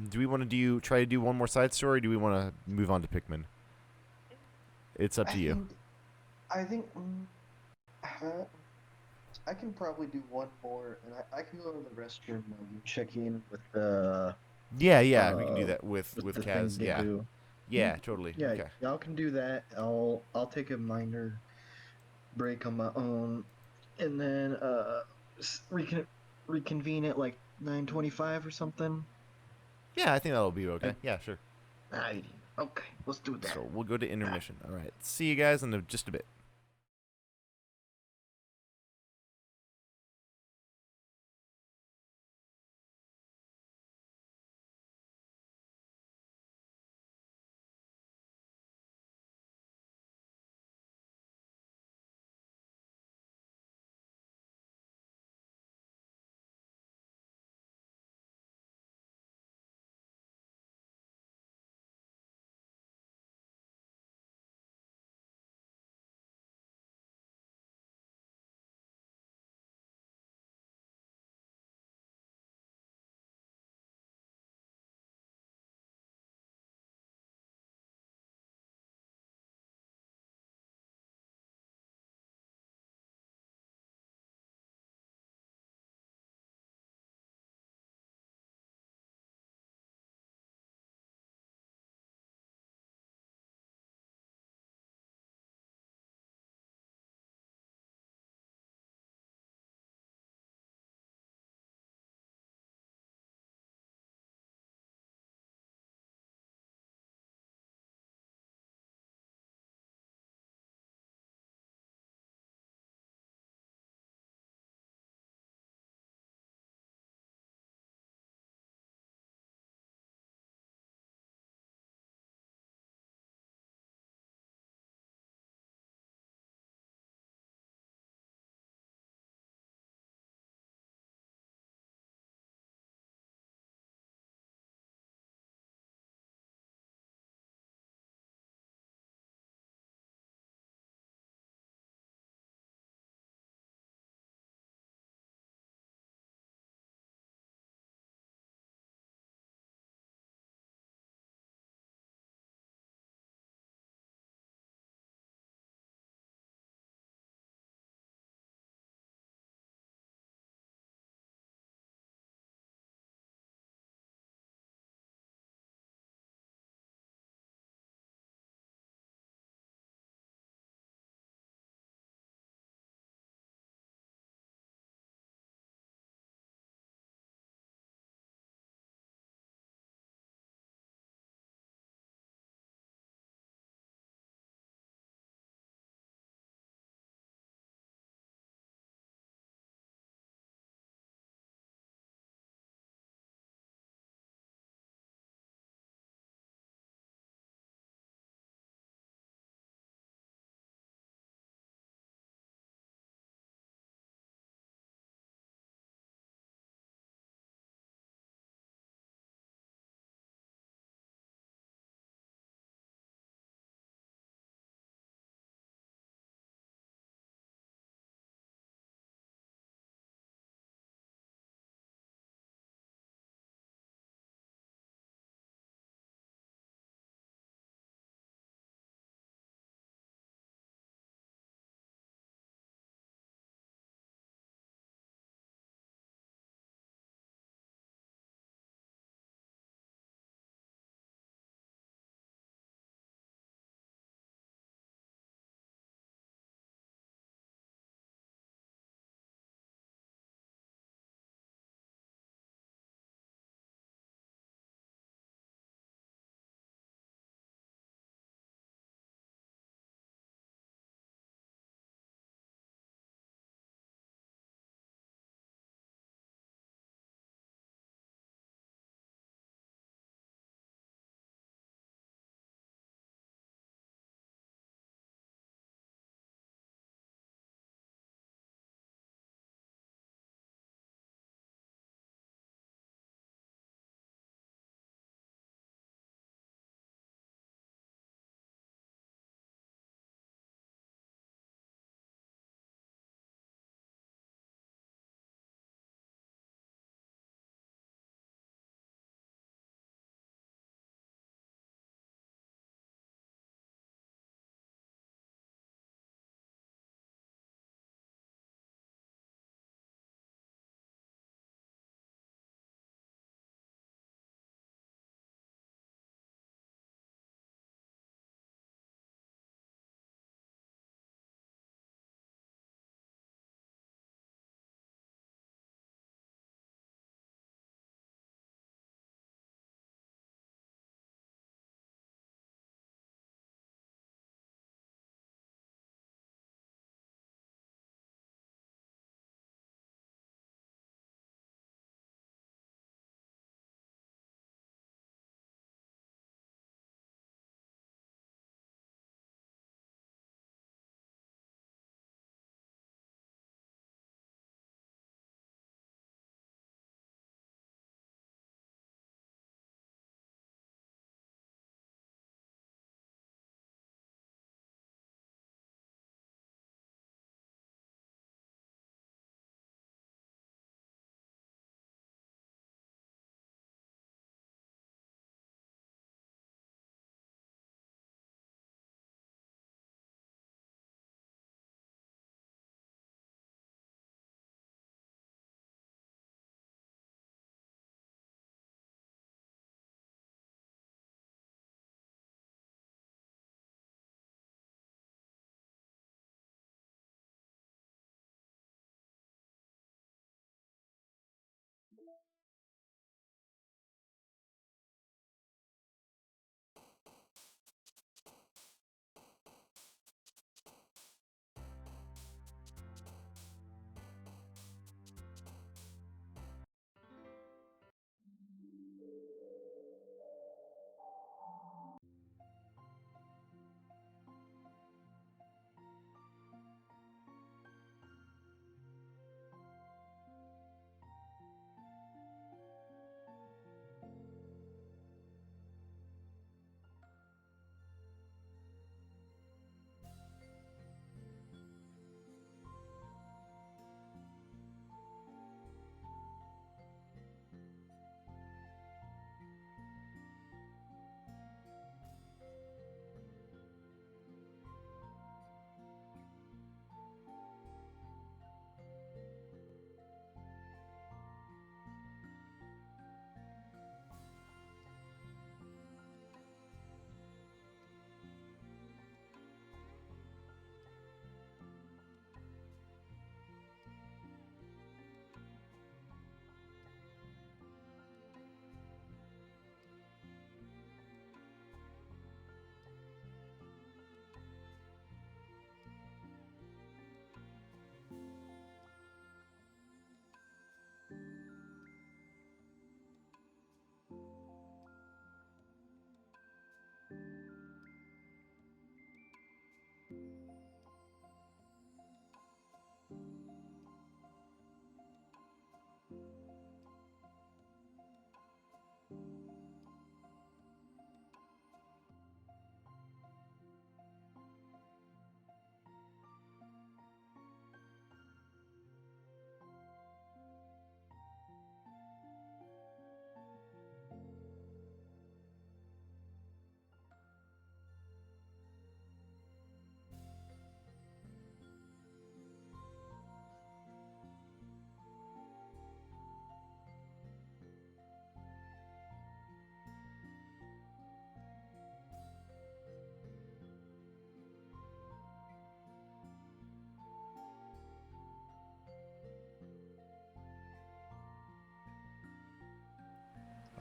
do we want to try to do one more side story? Or do we want to move on to Pikmin? It's up I to you. think I think uh, I can probably do one more, and I can go to the restroom while you check in Yeah, yeah, we can do uh that with with the thing Kaz. to Yeah, do. yeah, totally. Yeah, Okay. y'all can do that. I'll take a minor break on my own, and then reconvene at like 9:25 or something. Yeah, I think that'll be okay. Yeah, sure. Alrighty. Okay, let's do that. So we'll go to intermission. All right. See you guys in just a bit.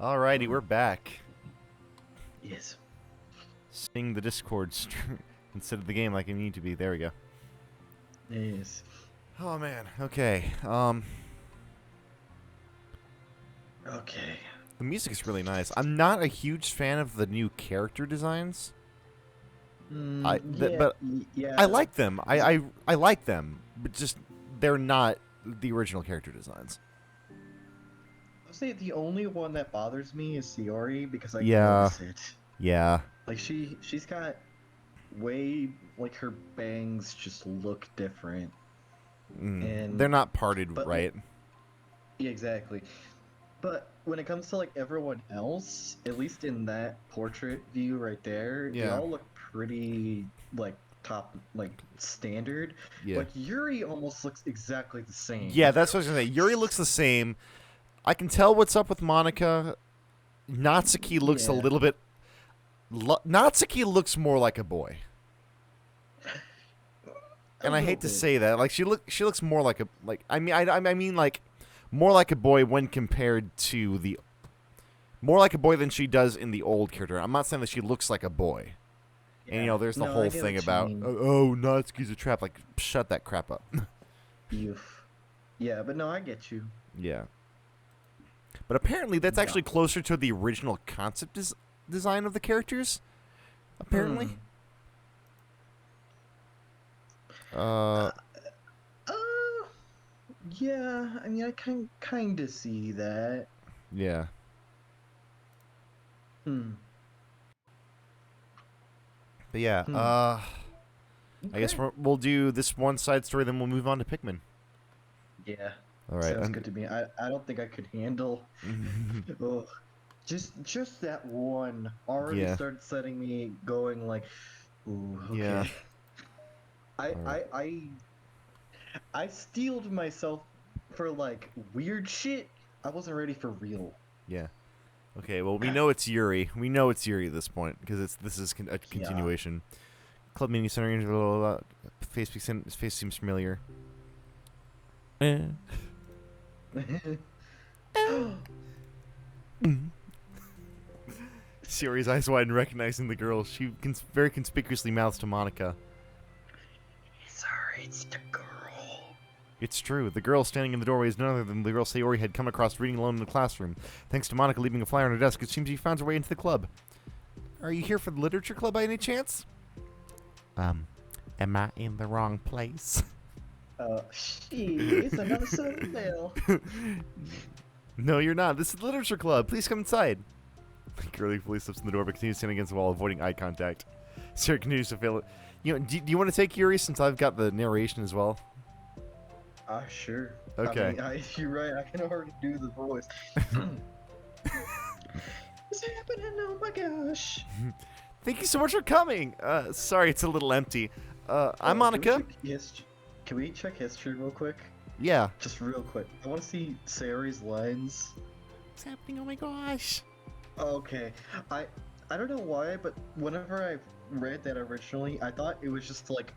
Alrighty, we're back. Yes. Seeing the Discord instead of the game like I need to be. There we go. Yes. Oh man. Okay. Okay. The music is really nice. I'm not a huge fan of the new character designs. But yeah. I like them. I like them, but just they're not the original character designs. I'll say the only one that bothers me is Siori because I Yeah. notice it. Yeah. Like she's got way like her bangs just look different. And They're not parted but, right. Yeah, exactly. But when it comes to like everyone else, at least in that portrait view right there, they Yeah. all look pretty like top like standard. Yeah. Like Yuri almost looks exactly the same. Yeah, that's what I was gonna say. Yuri looks the same. I can tell what's up with Monica. Natsuki looks a Yeah. little bit. Natsuki looks more like a boy, and I hate to say that. Like she looks more like a I mean like more like a boy when compared to the more like a boy than she does in the old character. I'm not saying that she looks like a boy. Yeah. And there's the No, I whole get thing what you about mean. oh Natsuki's a trap. Like shut that crap up. Youth. Yeah, but no, I get you. Yeah. But apparently that's Yeah. actually closer to the original concept design of the characters. Apparently. Yeah, I mean, I can kind of see that. Yeah. But yeah, I guess we'll do this one side story, then we'll move on to Pikmin. Yeah. All right. Sounds good to me. I don't think I could handle. Ugh. Just that one already Yeah. started setting me going like, ooh, okay. Yeah. I steeled myself for like weird shit. I wasn't ready for real. Yeah. Okay. Well, we know it's Yuri. We know it's Yuri at this point because this is a continuation. Club mini center. Blah, blah, blah. His face seems familiar. Yuri's eyes widen, recognizing the girl. She very conspicuously mouths to Monica. Sorry, it's the girl. It's true. The girl standing in the doorway is none other than the girl Sayori had come across reading alone in the classroom. Thanks to Monica leaving a flyer on her desk, it seems she found her way into the club. Are you here for the literature club by any chance? Am I in the wrong place? It's another Southern Belle. No, you're not. This is the literature club. Please come inside. The girl fully slips in the door but continues standing against the wall, avoiding eye contact. Sarah continues to fail it. Do you want to take Yuri since I've got the narration as well? Sure. Okay. I mean, you're right. I can already do the voice. What's happening? Oh my gosh. Thank you so much for coming. Sorry, it's a little empty. I'm Monica. Can we check history real quick? Yeah. Just real quick. I want to see Sayori's lines. What's happening? Oh my gosh. Okay. I don't know why, but whenever I read that originally, I thought it was just like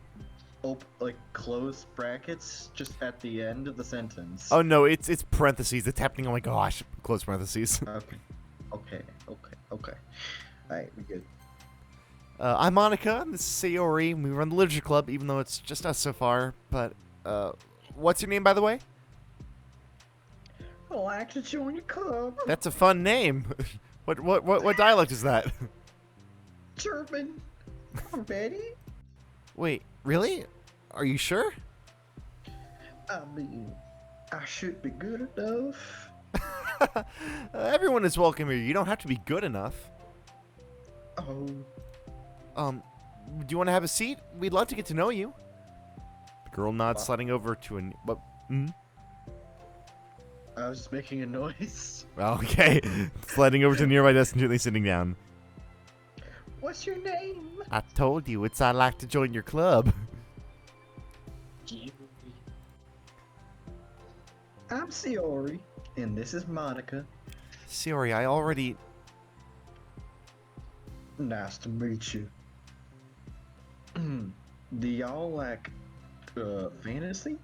close brackets just at the end of the sentence. Oh no, it's parentheses. It's happening. Oh my gosh. Close parentheses. Okay. Alright, we good. I'm Monica. And this is Sayori. We run the literature club, even though it's just us so far. But what's your name, by the way? Oh, I like to join your club. That's a fun name. What dialect is that? German. I'm Betty. Wait, really? Are you sure? I mean, I should be good enough. Everyone is welcome here. You don't have to be good enough. Oh. Do you want to have a seat? We'd love to get to know you. The girl nods, sliding over to I was just making a noise. Okay. Sliding over to a nearby desk and gently sitting down. What's your name? I told you, I'd like to join your club. I'm Sayori, and this is Monica. Sorry, I already... Nice to meet you. Do y'all like fantasy?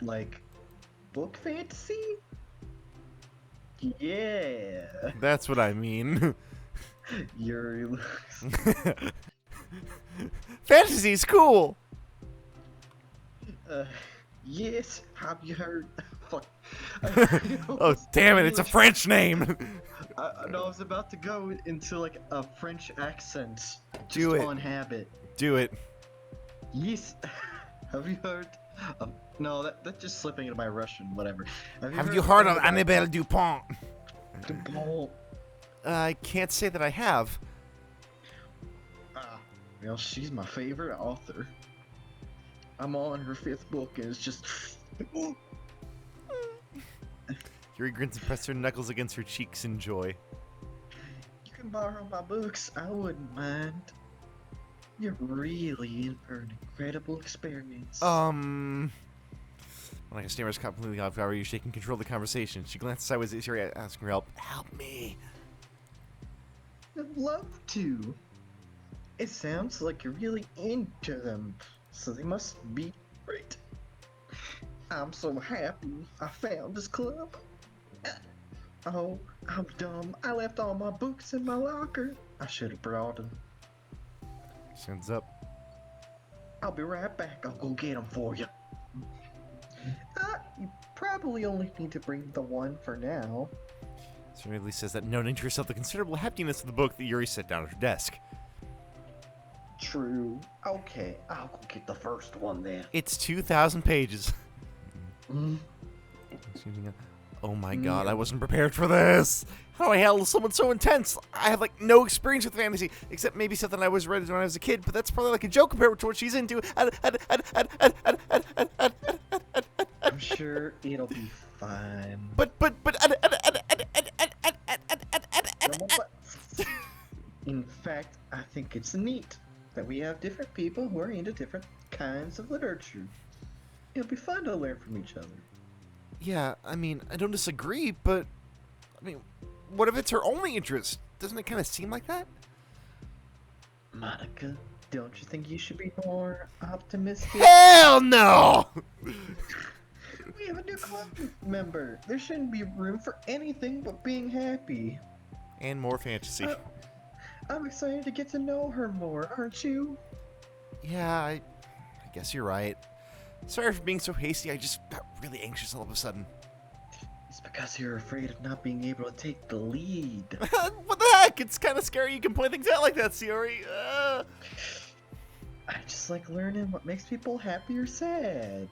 Like book fantasy? Yeah. That's what I mean. Yuri. Fantasy's cool. Uh, yes. Have you heard? Fuck. Oh, damn it! It's a French name. No, I was about to go into like a French accent. Just Do it. on habit. Do it. Yes. Have you heard? No, that's just slipping into my Russian. Whatever. Have you heard of Annabelle Dupont? Dupont? I can't say that I have. Well, she's my favorite author. I'm on her 5th book, and it's just. Yuri grins and presses her knuckles against her cheeks in joy. You can borrow my books. I wouldn't mind. You're really in for an incredible experience. When I can stammers completely off guard, she can control the conversation. She glances sideways at Yuri, asking her help. Help me. I'd love to. It sounds like you're really into them, so they must be great. I'm so happy I found this club. Oh, I'm dumb. I left all my books in my locker. I should have brought them. Stands up. I'll be right back. I'll go get them for you. You probably only need to bring the one for now. Serenely says that, noting to herself the considerable heftiness of the book that Yuri set down at her desk. True. Okay, I'll go get the first one then. It's 2,000 pages. Mm. Oh my god, I wasn't prepared for this. How do I handle someone so intense? I have like no experience with fantasy, except maybe something I was read when I was a kid, but that's probably like a joke compared to what she's into. I'm sure it'll be fine. But In fact, I think it's neat that we have different people who are into different kinds of literature. It'll be fun to learn from each other. yeah, I mean, I don't disagree, but I mean, what if it's her only interest? Doesn't it kind of seem like that? Monica, don't you think you should be more optimistic? Hell no! We have a new club member. There shouldn't be room for anything but being happy. And more fantasy. I'm excited to get to know her more, aren't you? Yeah, I guess you're right. Sorry for being so hasty, I just got really anxious all of a sudden. It's because you're afraid of not being able to take the lead. What the heck? It's kind of scary you can point things out like that, Sayori. I just like learning what makes people happy or sad.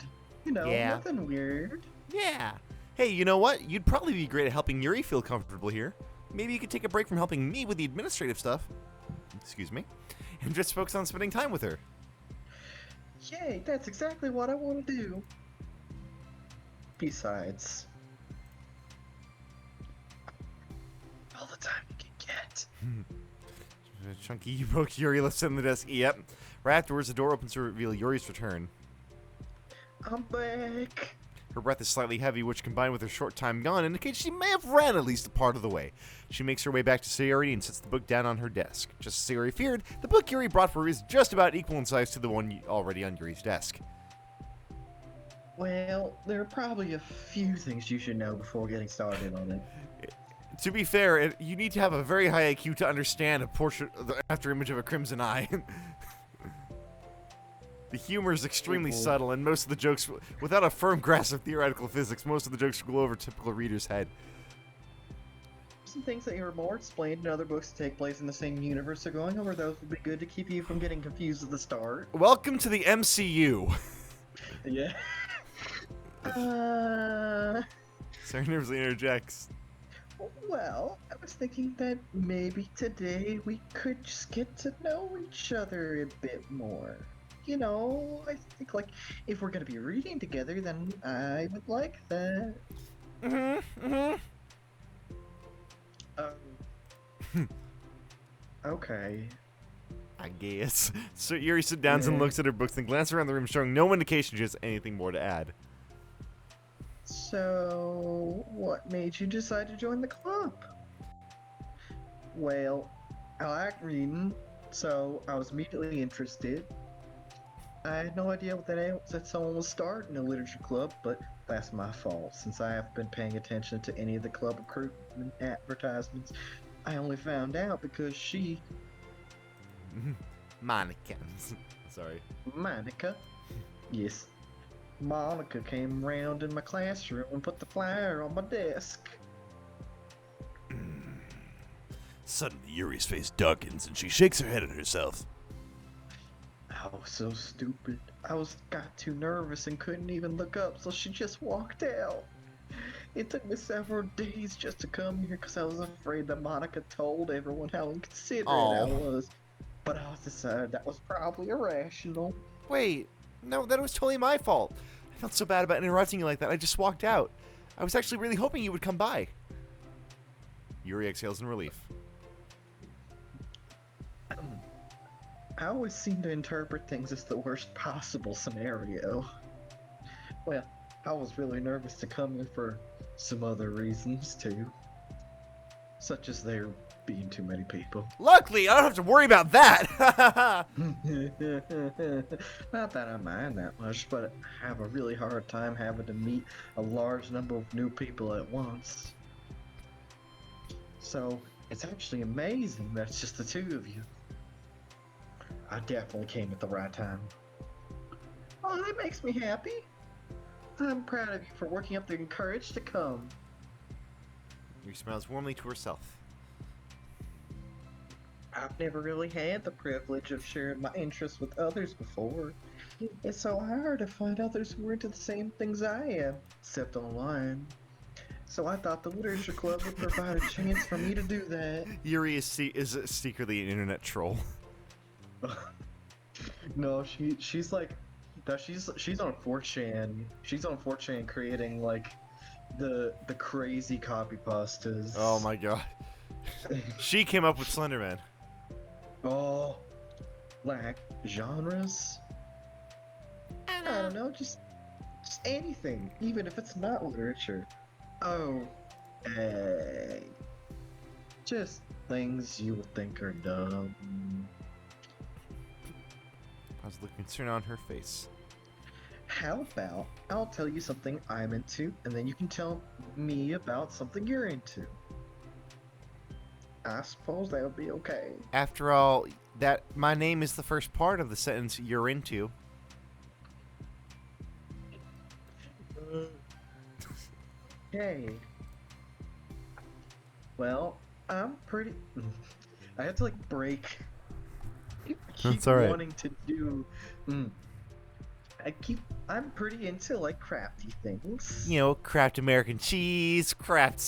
You know, Yeah. nothing weird. Yeah. Hey, you know what? You'd probably be great at helping Yuri feel comfortable here. Maybe you could take a break from helping me with the administrative stuff. Excuse me. And just focus on spending time with her. Yay, that's exactly what I want to do. Besides, all the time you can get. Chunky book Yuri lifts on the desk. Yep. Right afterwards, the door opens to reveal Yuri's return. I'm back. Her breath is slightly heavy, which combined with her short time gone indicates she may have ran at least a part of the way. She makes her way back to Sayori and sets the book down on her desk. Just as Sayori feared, the book Yuri brought for her is just about equal in size to the one already on Yuri's desk. Well, there are probably a few things you should know before getting started on it. To be fair, you need to have a very high IQ to understand a portrait of the afterimage of a crimson eye. The humor is extremely subtle, and most of the jokes, without a firm grasp of theoretical physics, most of the jokes go over typical reader's head. Some things that are more explained in other books that take place in the same universe, so going over those would be good to keep you from getting confused at the start. Welcome to the MCU. Yeah. Sarah nervously interjects. Well, I was thinking that maybe today we could just get to know each other a bit more. You know, I think, like, if we're gonna be reading together, then I would like that. Okay. I guess. So Yuri sits down and looks at her books and glances around the room, showing no indication she has anything more to add. So, what made you decide to join the club? Well, I like reading, so I was immediately interested. I had no idea what that someone was starting a literature club, but that's my fault since I haven't been paying attention to any of the club recruitment advertisements. I only found out because Monica. Sorry. Monica, yes, Monica came round in my classroom and put the flyer on my desk. Suddenly, Yuri's face darkens and she shakes her head at herself. I was so stupid. Got too nervous and couldn't even look up, so she just walked out. It took me several days just to come here because I was afraid that Monica told everyone how inconsiderate I was. But I decided that was probably irrational. Wait, no, that was totally my fault. I felt so bad about interrupting you like that. I just walked out. I was actually really hoping you would come by. Yuri exhales in relief. I always seem to interpret things as the worst possible scenario. Well, I was really nervous to come here for some other reasons too. Such as there being too many people. Luckily, I don't have to worry about that. Not that I mind that much, but I have a really hard time having to meet a large number of new people at once. So, it's actually amazing that it's just the two of you. I definitely came at the right time. Oh, that makes me happy. I'm proud of you for working up the courage to come. Yuri smiles warmly to herself. I've never really had the privilege of sharing my interests with others before. It's so hard to find others who are into the same things I am, except online. So I thought the literature club would provide a chance for me to do that. Yuri is secretly an internet troll. No, she's like, she's on 4chan. She's on 4chan creating like the crazy copy pastas. Oh my god. She came up with Slenderman. Oh, like genres? I don't know, just anything, even if it's not literature. Oh, just things you would think are dumb. I was looking concern on her face. How about I'll tell you something I'm into, and then you can tell me about something you're into. I suppose that would be okay. After all, that my name is the first part of the sentence you're into. Okay. Well, I'm pretty. I have to like break. That's alright. Wanting to do. I'm pretty into like crafty things. You know, craft American cheese, craft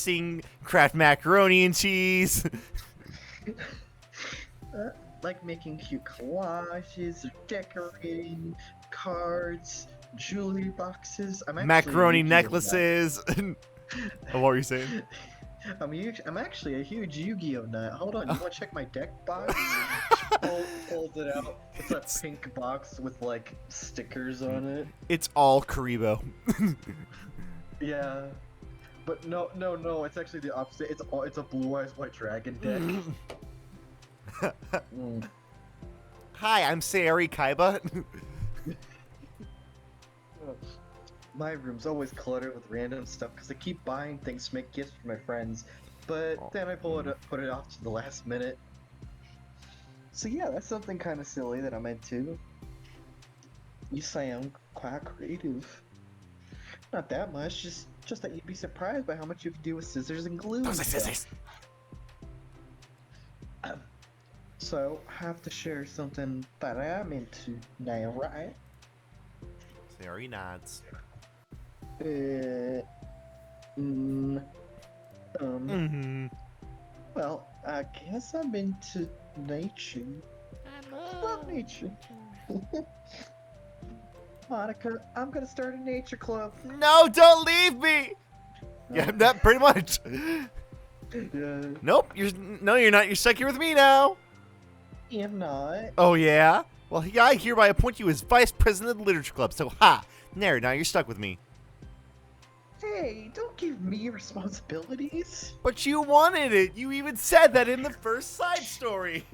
macaroni and cheese. Like making cute collages, or decorating cards, jewelry boxes. Macaroni necklaces. What were you saying? I'm actually a huge Yu-Gi-Oh nut. Hold on, you want to check my deck box? Pulls it out. It's a pink box with like stickers on it. It's all Karibo. Yeah, but no. It's actually the opposite. It's a Blue Eyes White Dragon deck. Hi, I'm Sayori Kaiba. My room's always cluttered with random stuff because I keep buying things to make gifts for my friends, but then I put it off to the last minute. So yeah, that's something kind of silly that I'm into. You say I'm quite creative. Not that much, just that you'd be surprised by how much you can do with scissors and glue. Those are scissors. So I have to share something that I'm into now, right? Sayori nods. Well, I guess I'm into nature. I love nature. Monica, I'm gonna start a nature club. No, don't leave me. Yeah, that pretty much. Yeah. Nope. You're not. You're stuck here with me now. I'm not. Oh yeah. Well, yeah, I hereby appoint you as vice president of the literature club. So ha, there. Now you're stuck with me. Hey, don't give me responsibilities. But you wanted it. You even said that in the first side story.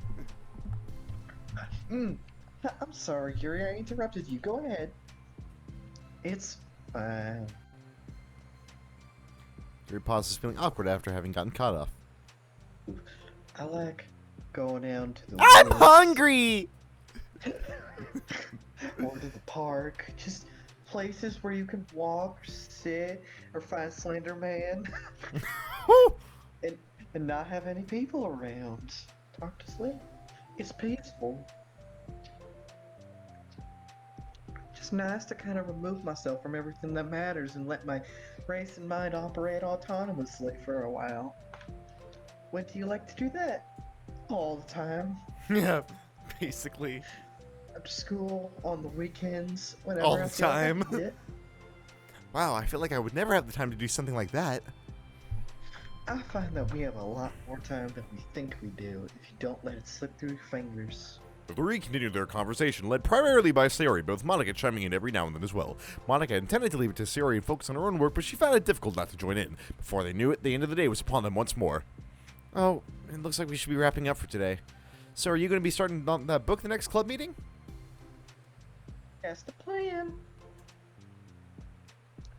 I'm sorry, Yuri, I interrupted you. Go ahead. It's fine. Yuri pauses, feeling awkward after having gotten caught off. I like going down to the I'm woods, hungry! or to the park. Just places where you can walk, or sit, or find Slender Man, and not have any people around. Talk to sleep. It's peaceful. Just nice to kind of remove myself from everything that matters and let my racing mind operate autonomously for a while. When do you like to do that? All the time. Yeah, basically. After school, on the weekends, whenever All I the feel like time. it. Wow, I feel like I would never have the time to do something like that. I find that we have a lot more time than we think we do if you don't let it slip through your fingers. The three continued their conversation, led primarily by Sayori, both Monica chiming in every now and then as well. Monica intended to leave it to Sayori and focus on her own work, but she found it difficult not to join in. Before they knew it, the end of the day was upon them once more. Oh, it looks like we should be wrapping up for today. So are you going to be starting on that book the next club meeting? That's the plan.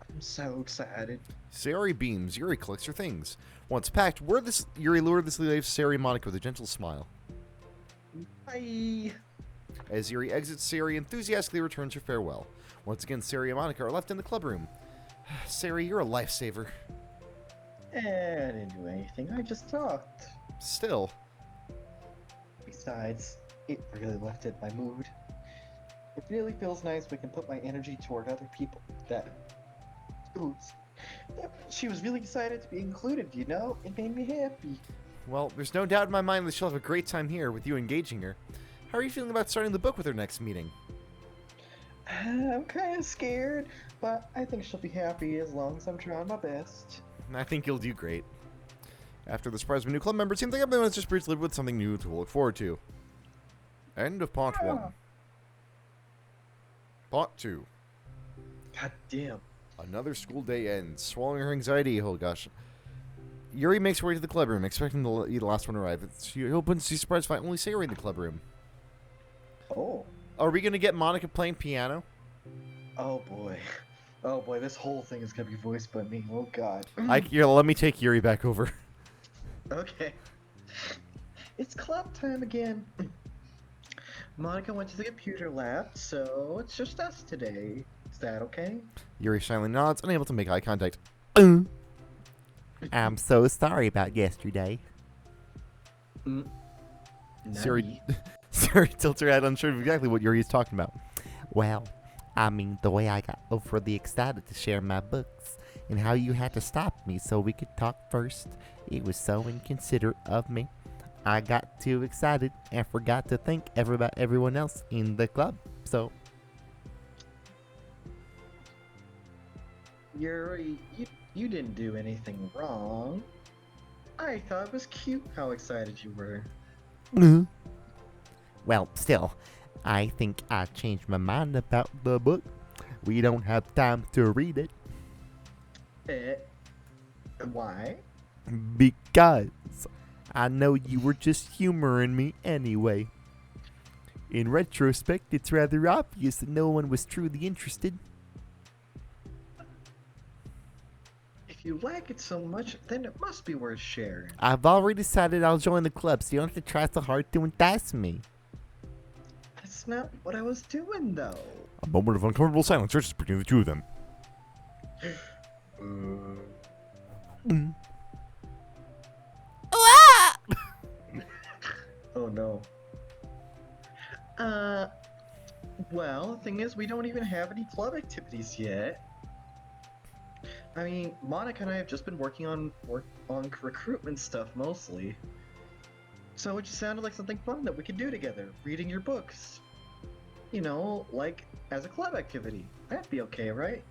I'm so excited. Sayori beams. Yuri collects her things. Once packed, Yuri luridly leaves Sayori and Monica with a gentle smile. Bye. As Yuri exits, Sayori enthusiastically returns her farewell. Once again, Sayori and Monica are left in the club room. Sayori, you're a lifesaver. I didn't do anything, I just talked. Still. Besides, it really lifted my mood. It really feels nice we can put my energy toward other people. She was really excited to be included, you know? It made me happy. Well, there's no doubt in my mind that she'll have a great time here with you engaging her. How are you feeling about starting the book with her next meeting? I'm kind of scared, but I think she'll be happy as long as I'm trying my best. I think you'll do great. After the surprise of a new club member, it seems like everyone's just briefly lived with something new to look forward to. End of part 1. Part 2. God damn. Another school day ends. Swallowing her anxiety, oh gosh. Yuri makes her way to the club room, expecting to be the last one to arrive. She opens, she's surprised to find only Sayori in the club room. Oh. Are we going to get Monica playing piano? Oh boy. Oh boy, this whole thing is gonna be voiced by me. Oh god. Let me take Yuri back over. Okay. It's club time again. Monica went to the computer lab, so it's just us today. Is that okay? Yuri silently nods, unable to make eye contact. I'm so sorry about yesterday. Sayori tilts her head, unsure of exactly what Yuri is talking about. Well, I mean, the way I got overly excited to share my books, and how you had to stop me so we could talk first. It was so inconsiderate of me. I got too excited and forgot to thank everyone else in the club. So, Yuri, you didn't do anything wrong. I thought it was cute how excited you were. well, still, I think I changed my mind about the book. We don't have time to read it. Why? Because I know you were just humoring me anyway. In retrospect, it's rather obvious that no one was truly interested. If you like it so much, then it must be worth sharing. I've already decided I'll join the club, so you don't have to try so hard to entice me. That's not what I was doing, though. A moment of uncomfortable silence stretches between the two of them. Oh no. Well, the thing is, we don't even have any club activities yet. I mean, Monica and I have just been working on recruitment stuff mostly. So it just sounded like something fun that we could do together, reading your books. You know, like as a club activity. That'd be okay, right?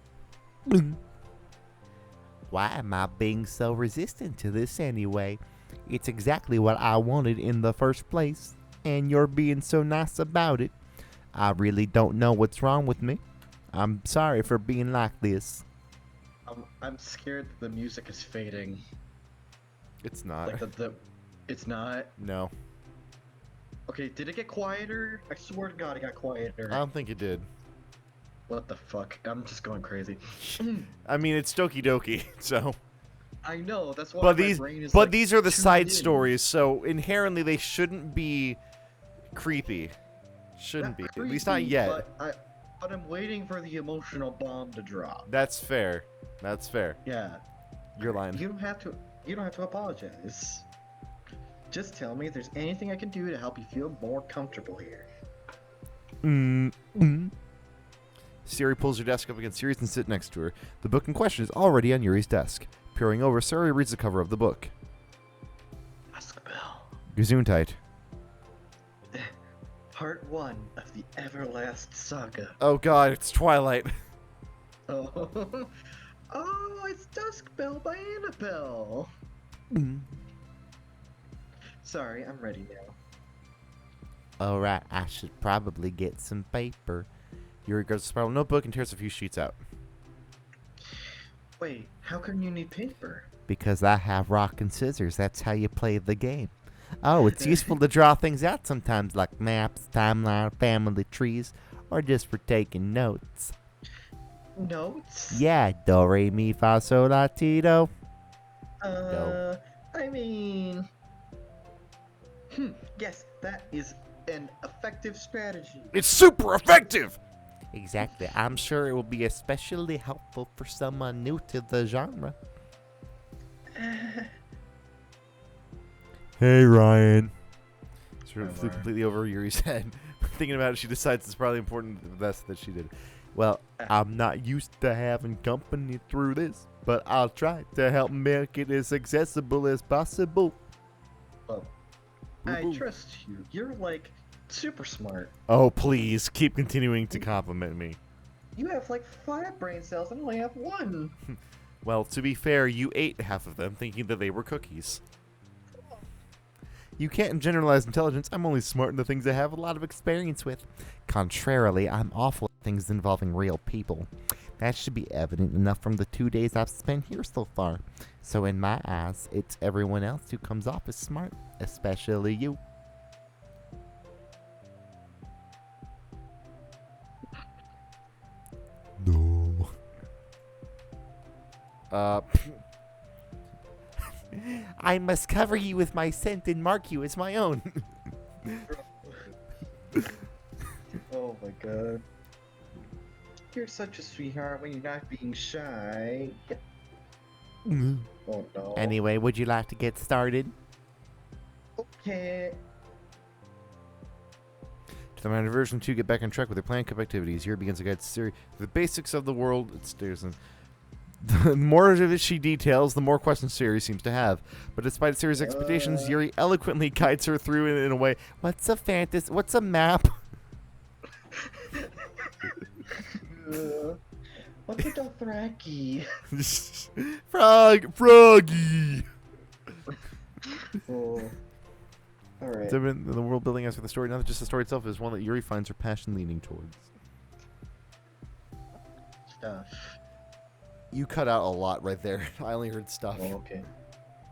Why am I being so resistant to this anyway? It's exactly what I wanted in the first place, and you're being so nice about it. I really don't know what's wrong with me. I'm sorry for being like this. I'm scared that the music is fading. It's not. Like it's not. No. Okay, did it get quieter? I swear to God, it got quieter. I don't think it did. What the fuck? I'm just going crazy. I mean, it's Doki Doki, so. I know, that's why But my these, brain is but like, these are the tuned side in. stories, so inherently they shouldn't be creepy. Shouldn't Not be. At least not creepy, yet. But I'm waiting for the emotional bomb to drop. That's fair. That's fair. Yeah. You're lying. You don't have to. You don't have to apologize. Just tell me if there's anything I can do to help you feel more comfortable here. Siri pulls her desk up against Yuri's and sits next to her. The book in question is already on Yuri's desk. Peering over, Siri reads the cover of the book. Dusk Bell. Gesundheit. Part 1 of the Everlast Saga. Oh god, it's Twilight. Oh, oh, it's Dusk Bell by Annabelle. Sorry, I'm ready now. Alright, I should probably get some paper. Yuri grabs a spiral notebook and tears a few sheets out. Wait, how come you need paper? Because I have rock and scissors. That's how you play the game. Oh, it's useful to draw things out sometimes, like maps, timeline, family trees, or just for taking notes. Notes? Yeah, do, re, mi, fa, sol, la, ti, do. I mean... yes, that is an effective strategy. It's super effective! Exactly. I'm sure it will be especially helpful for someone new to the genre. Hey, Ryan. Sort of flew completely over Yuri's head. Thinking about it, she decides it's probably important the best that she did. Well, I'm not used to having company through this, but I'll try to help make it as accessible as possible. Well, I trust you. You're like super smart. Oh, please, keep continuing to compliment me. You have like 5 brain cells and I only have 1. Well, to be fair, you ate half of them thinking that they were cookies. You can't generalize intelligence. I'm only smart in the things I have a lot of experience with. Contrarily, I'm awful at things involving real people. That should be evident enough from the 2 days I've spent here so far. So in my eyes, it's everyone else who comes off as smart, especially you. No. I must cover you with my scent and mark you as my own. Oh my god. You're such a sweetheart when you're not being shy. Oh no. Anyway, would you like to get started? Okay. To the minor version 2, get back on track with their planned cup activities. Here begins a guide to Siri. The basics of the world. The more of it she details, the more questions Siri seems to have. But despite Siri's expectations, Yuri eloquently guides her through it in a way. What's a fantasy? What's a map? What's a Dothraki? Froggy. Oh. Alright. The world building aspect of the story, not just the story itself, is one that Yuri finds her passion leaning towards. Stuff. You cut out a lot right there. I only heard stuff. Oh, okay.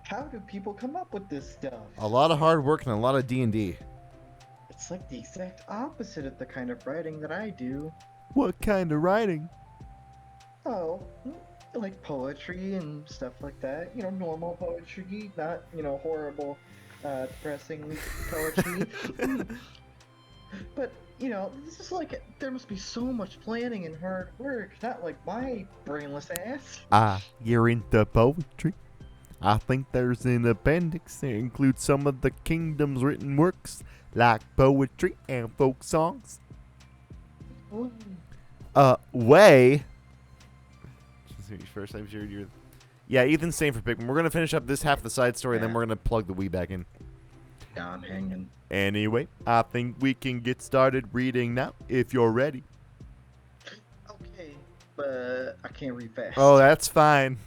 How do people come up with this stuff? A lot of hard work and a lot of D&D. It's like the exact opposite of the kind of writing that I do. What kind of writing? Oh, like poetry and stuff like that. You know, normal poetry, not, you know, horrible, depressing poetry. But, you know, this is like, there must be so much planning and hard work, not like my brainless ass. Ah, you're into poetry? I think there's an appendix that includes some of the kingdom's written works, like poetry and folk songs. Ooh. Way. First, I'm sure you're. Yeah, Ethan's staying for Pikmin. We're gonna finish up this half of the side story, and then we're gonna plug the Wii back in. Yeah, I'm hanging. Anyway, I think we can get started reading now, if you're ready. Okay, but I can't read fast. Oh, that's fine.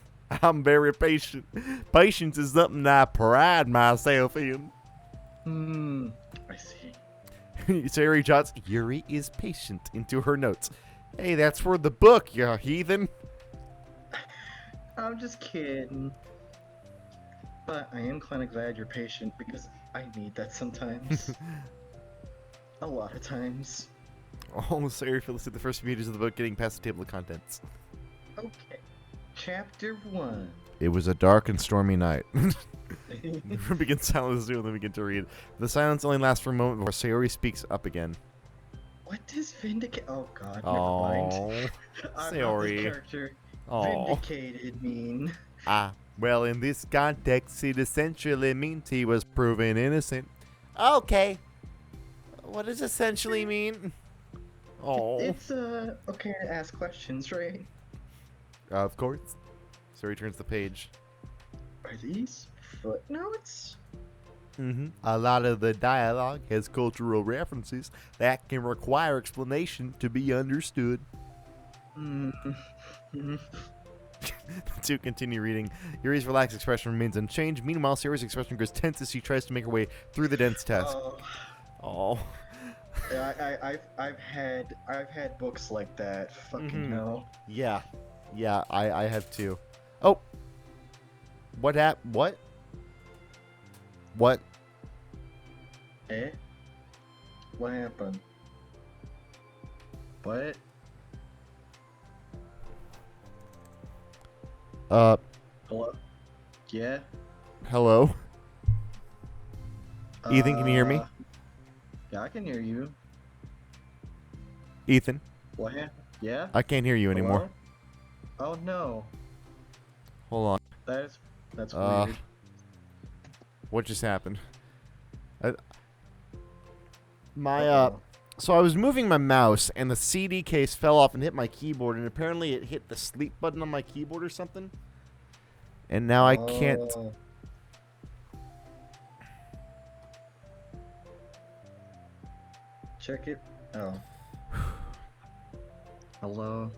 I'm very patient. Patience is something I pride myself in. I see. Siri jots, Yuri is patient into her notes. Hey, that's for the book, you heathen. I'm just kidding. But I am kind of glad you're patient because I need that sometimes. A lot of times. Oh, sorry for listening to the first few pages of the book getting past the table of contents. Okay. Chapter 1. It was a dark and stormy night. Begin silence and then begin to read. The silence only lasts for a moment before Sayori speaks up again. What does vindicate? Oh god, never Oh, mind. I'm not this Sayori. character. Oh. Vindicated mean. Ah, well, in this context, it essentially means he was proven innocent. Okay. What does essentially mean? Oh. It's okay to ask questions, right? Of course. Sayori turns the page. Are these footnotes? Mm-hmm. A lot of the dialogue has cultural references that can require explanation to be understood. Mm-hmm. To continue reading, Yuri's relaxed expression remains unchanged. Meanwhile, Sayori's expression grows tense as she tries to make her way through the dense text. Oh. I've had books like that. Fucking hell. Yeah. Yeah, I have too. Oh. What happened? What? What? Eh? What happened? What? Hello? Yeah? Hello? Ethan, can you hear me? Yeah, I can hear you. Ethan, What happened? Yeah? I can't hear you anymore. Hello? Oh no. Hold That's on. weird. What just happened? Uh-oh. So I was moving my mouse and the CD case fell off and hit my keyboard, and apparently it hit the sleep button on my keyboard or something. And now I can't. Oh. Check it. Oh. Hello.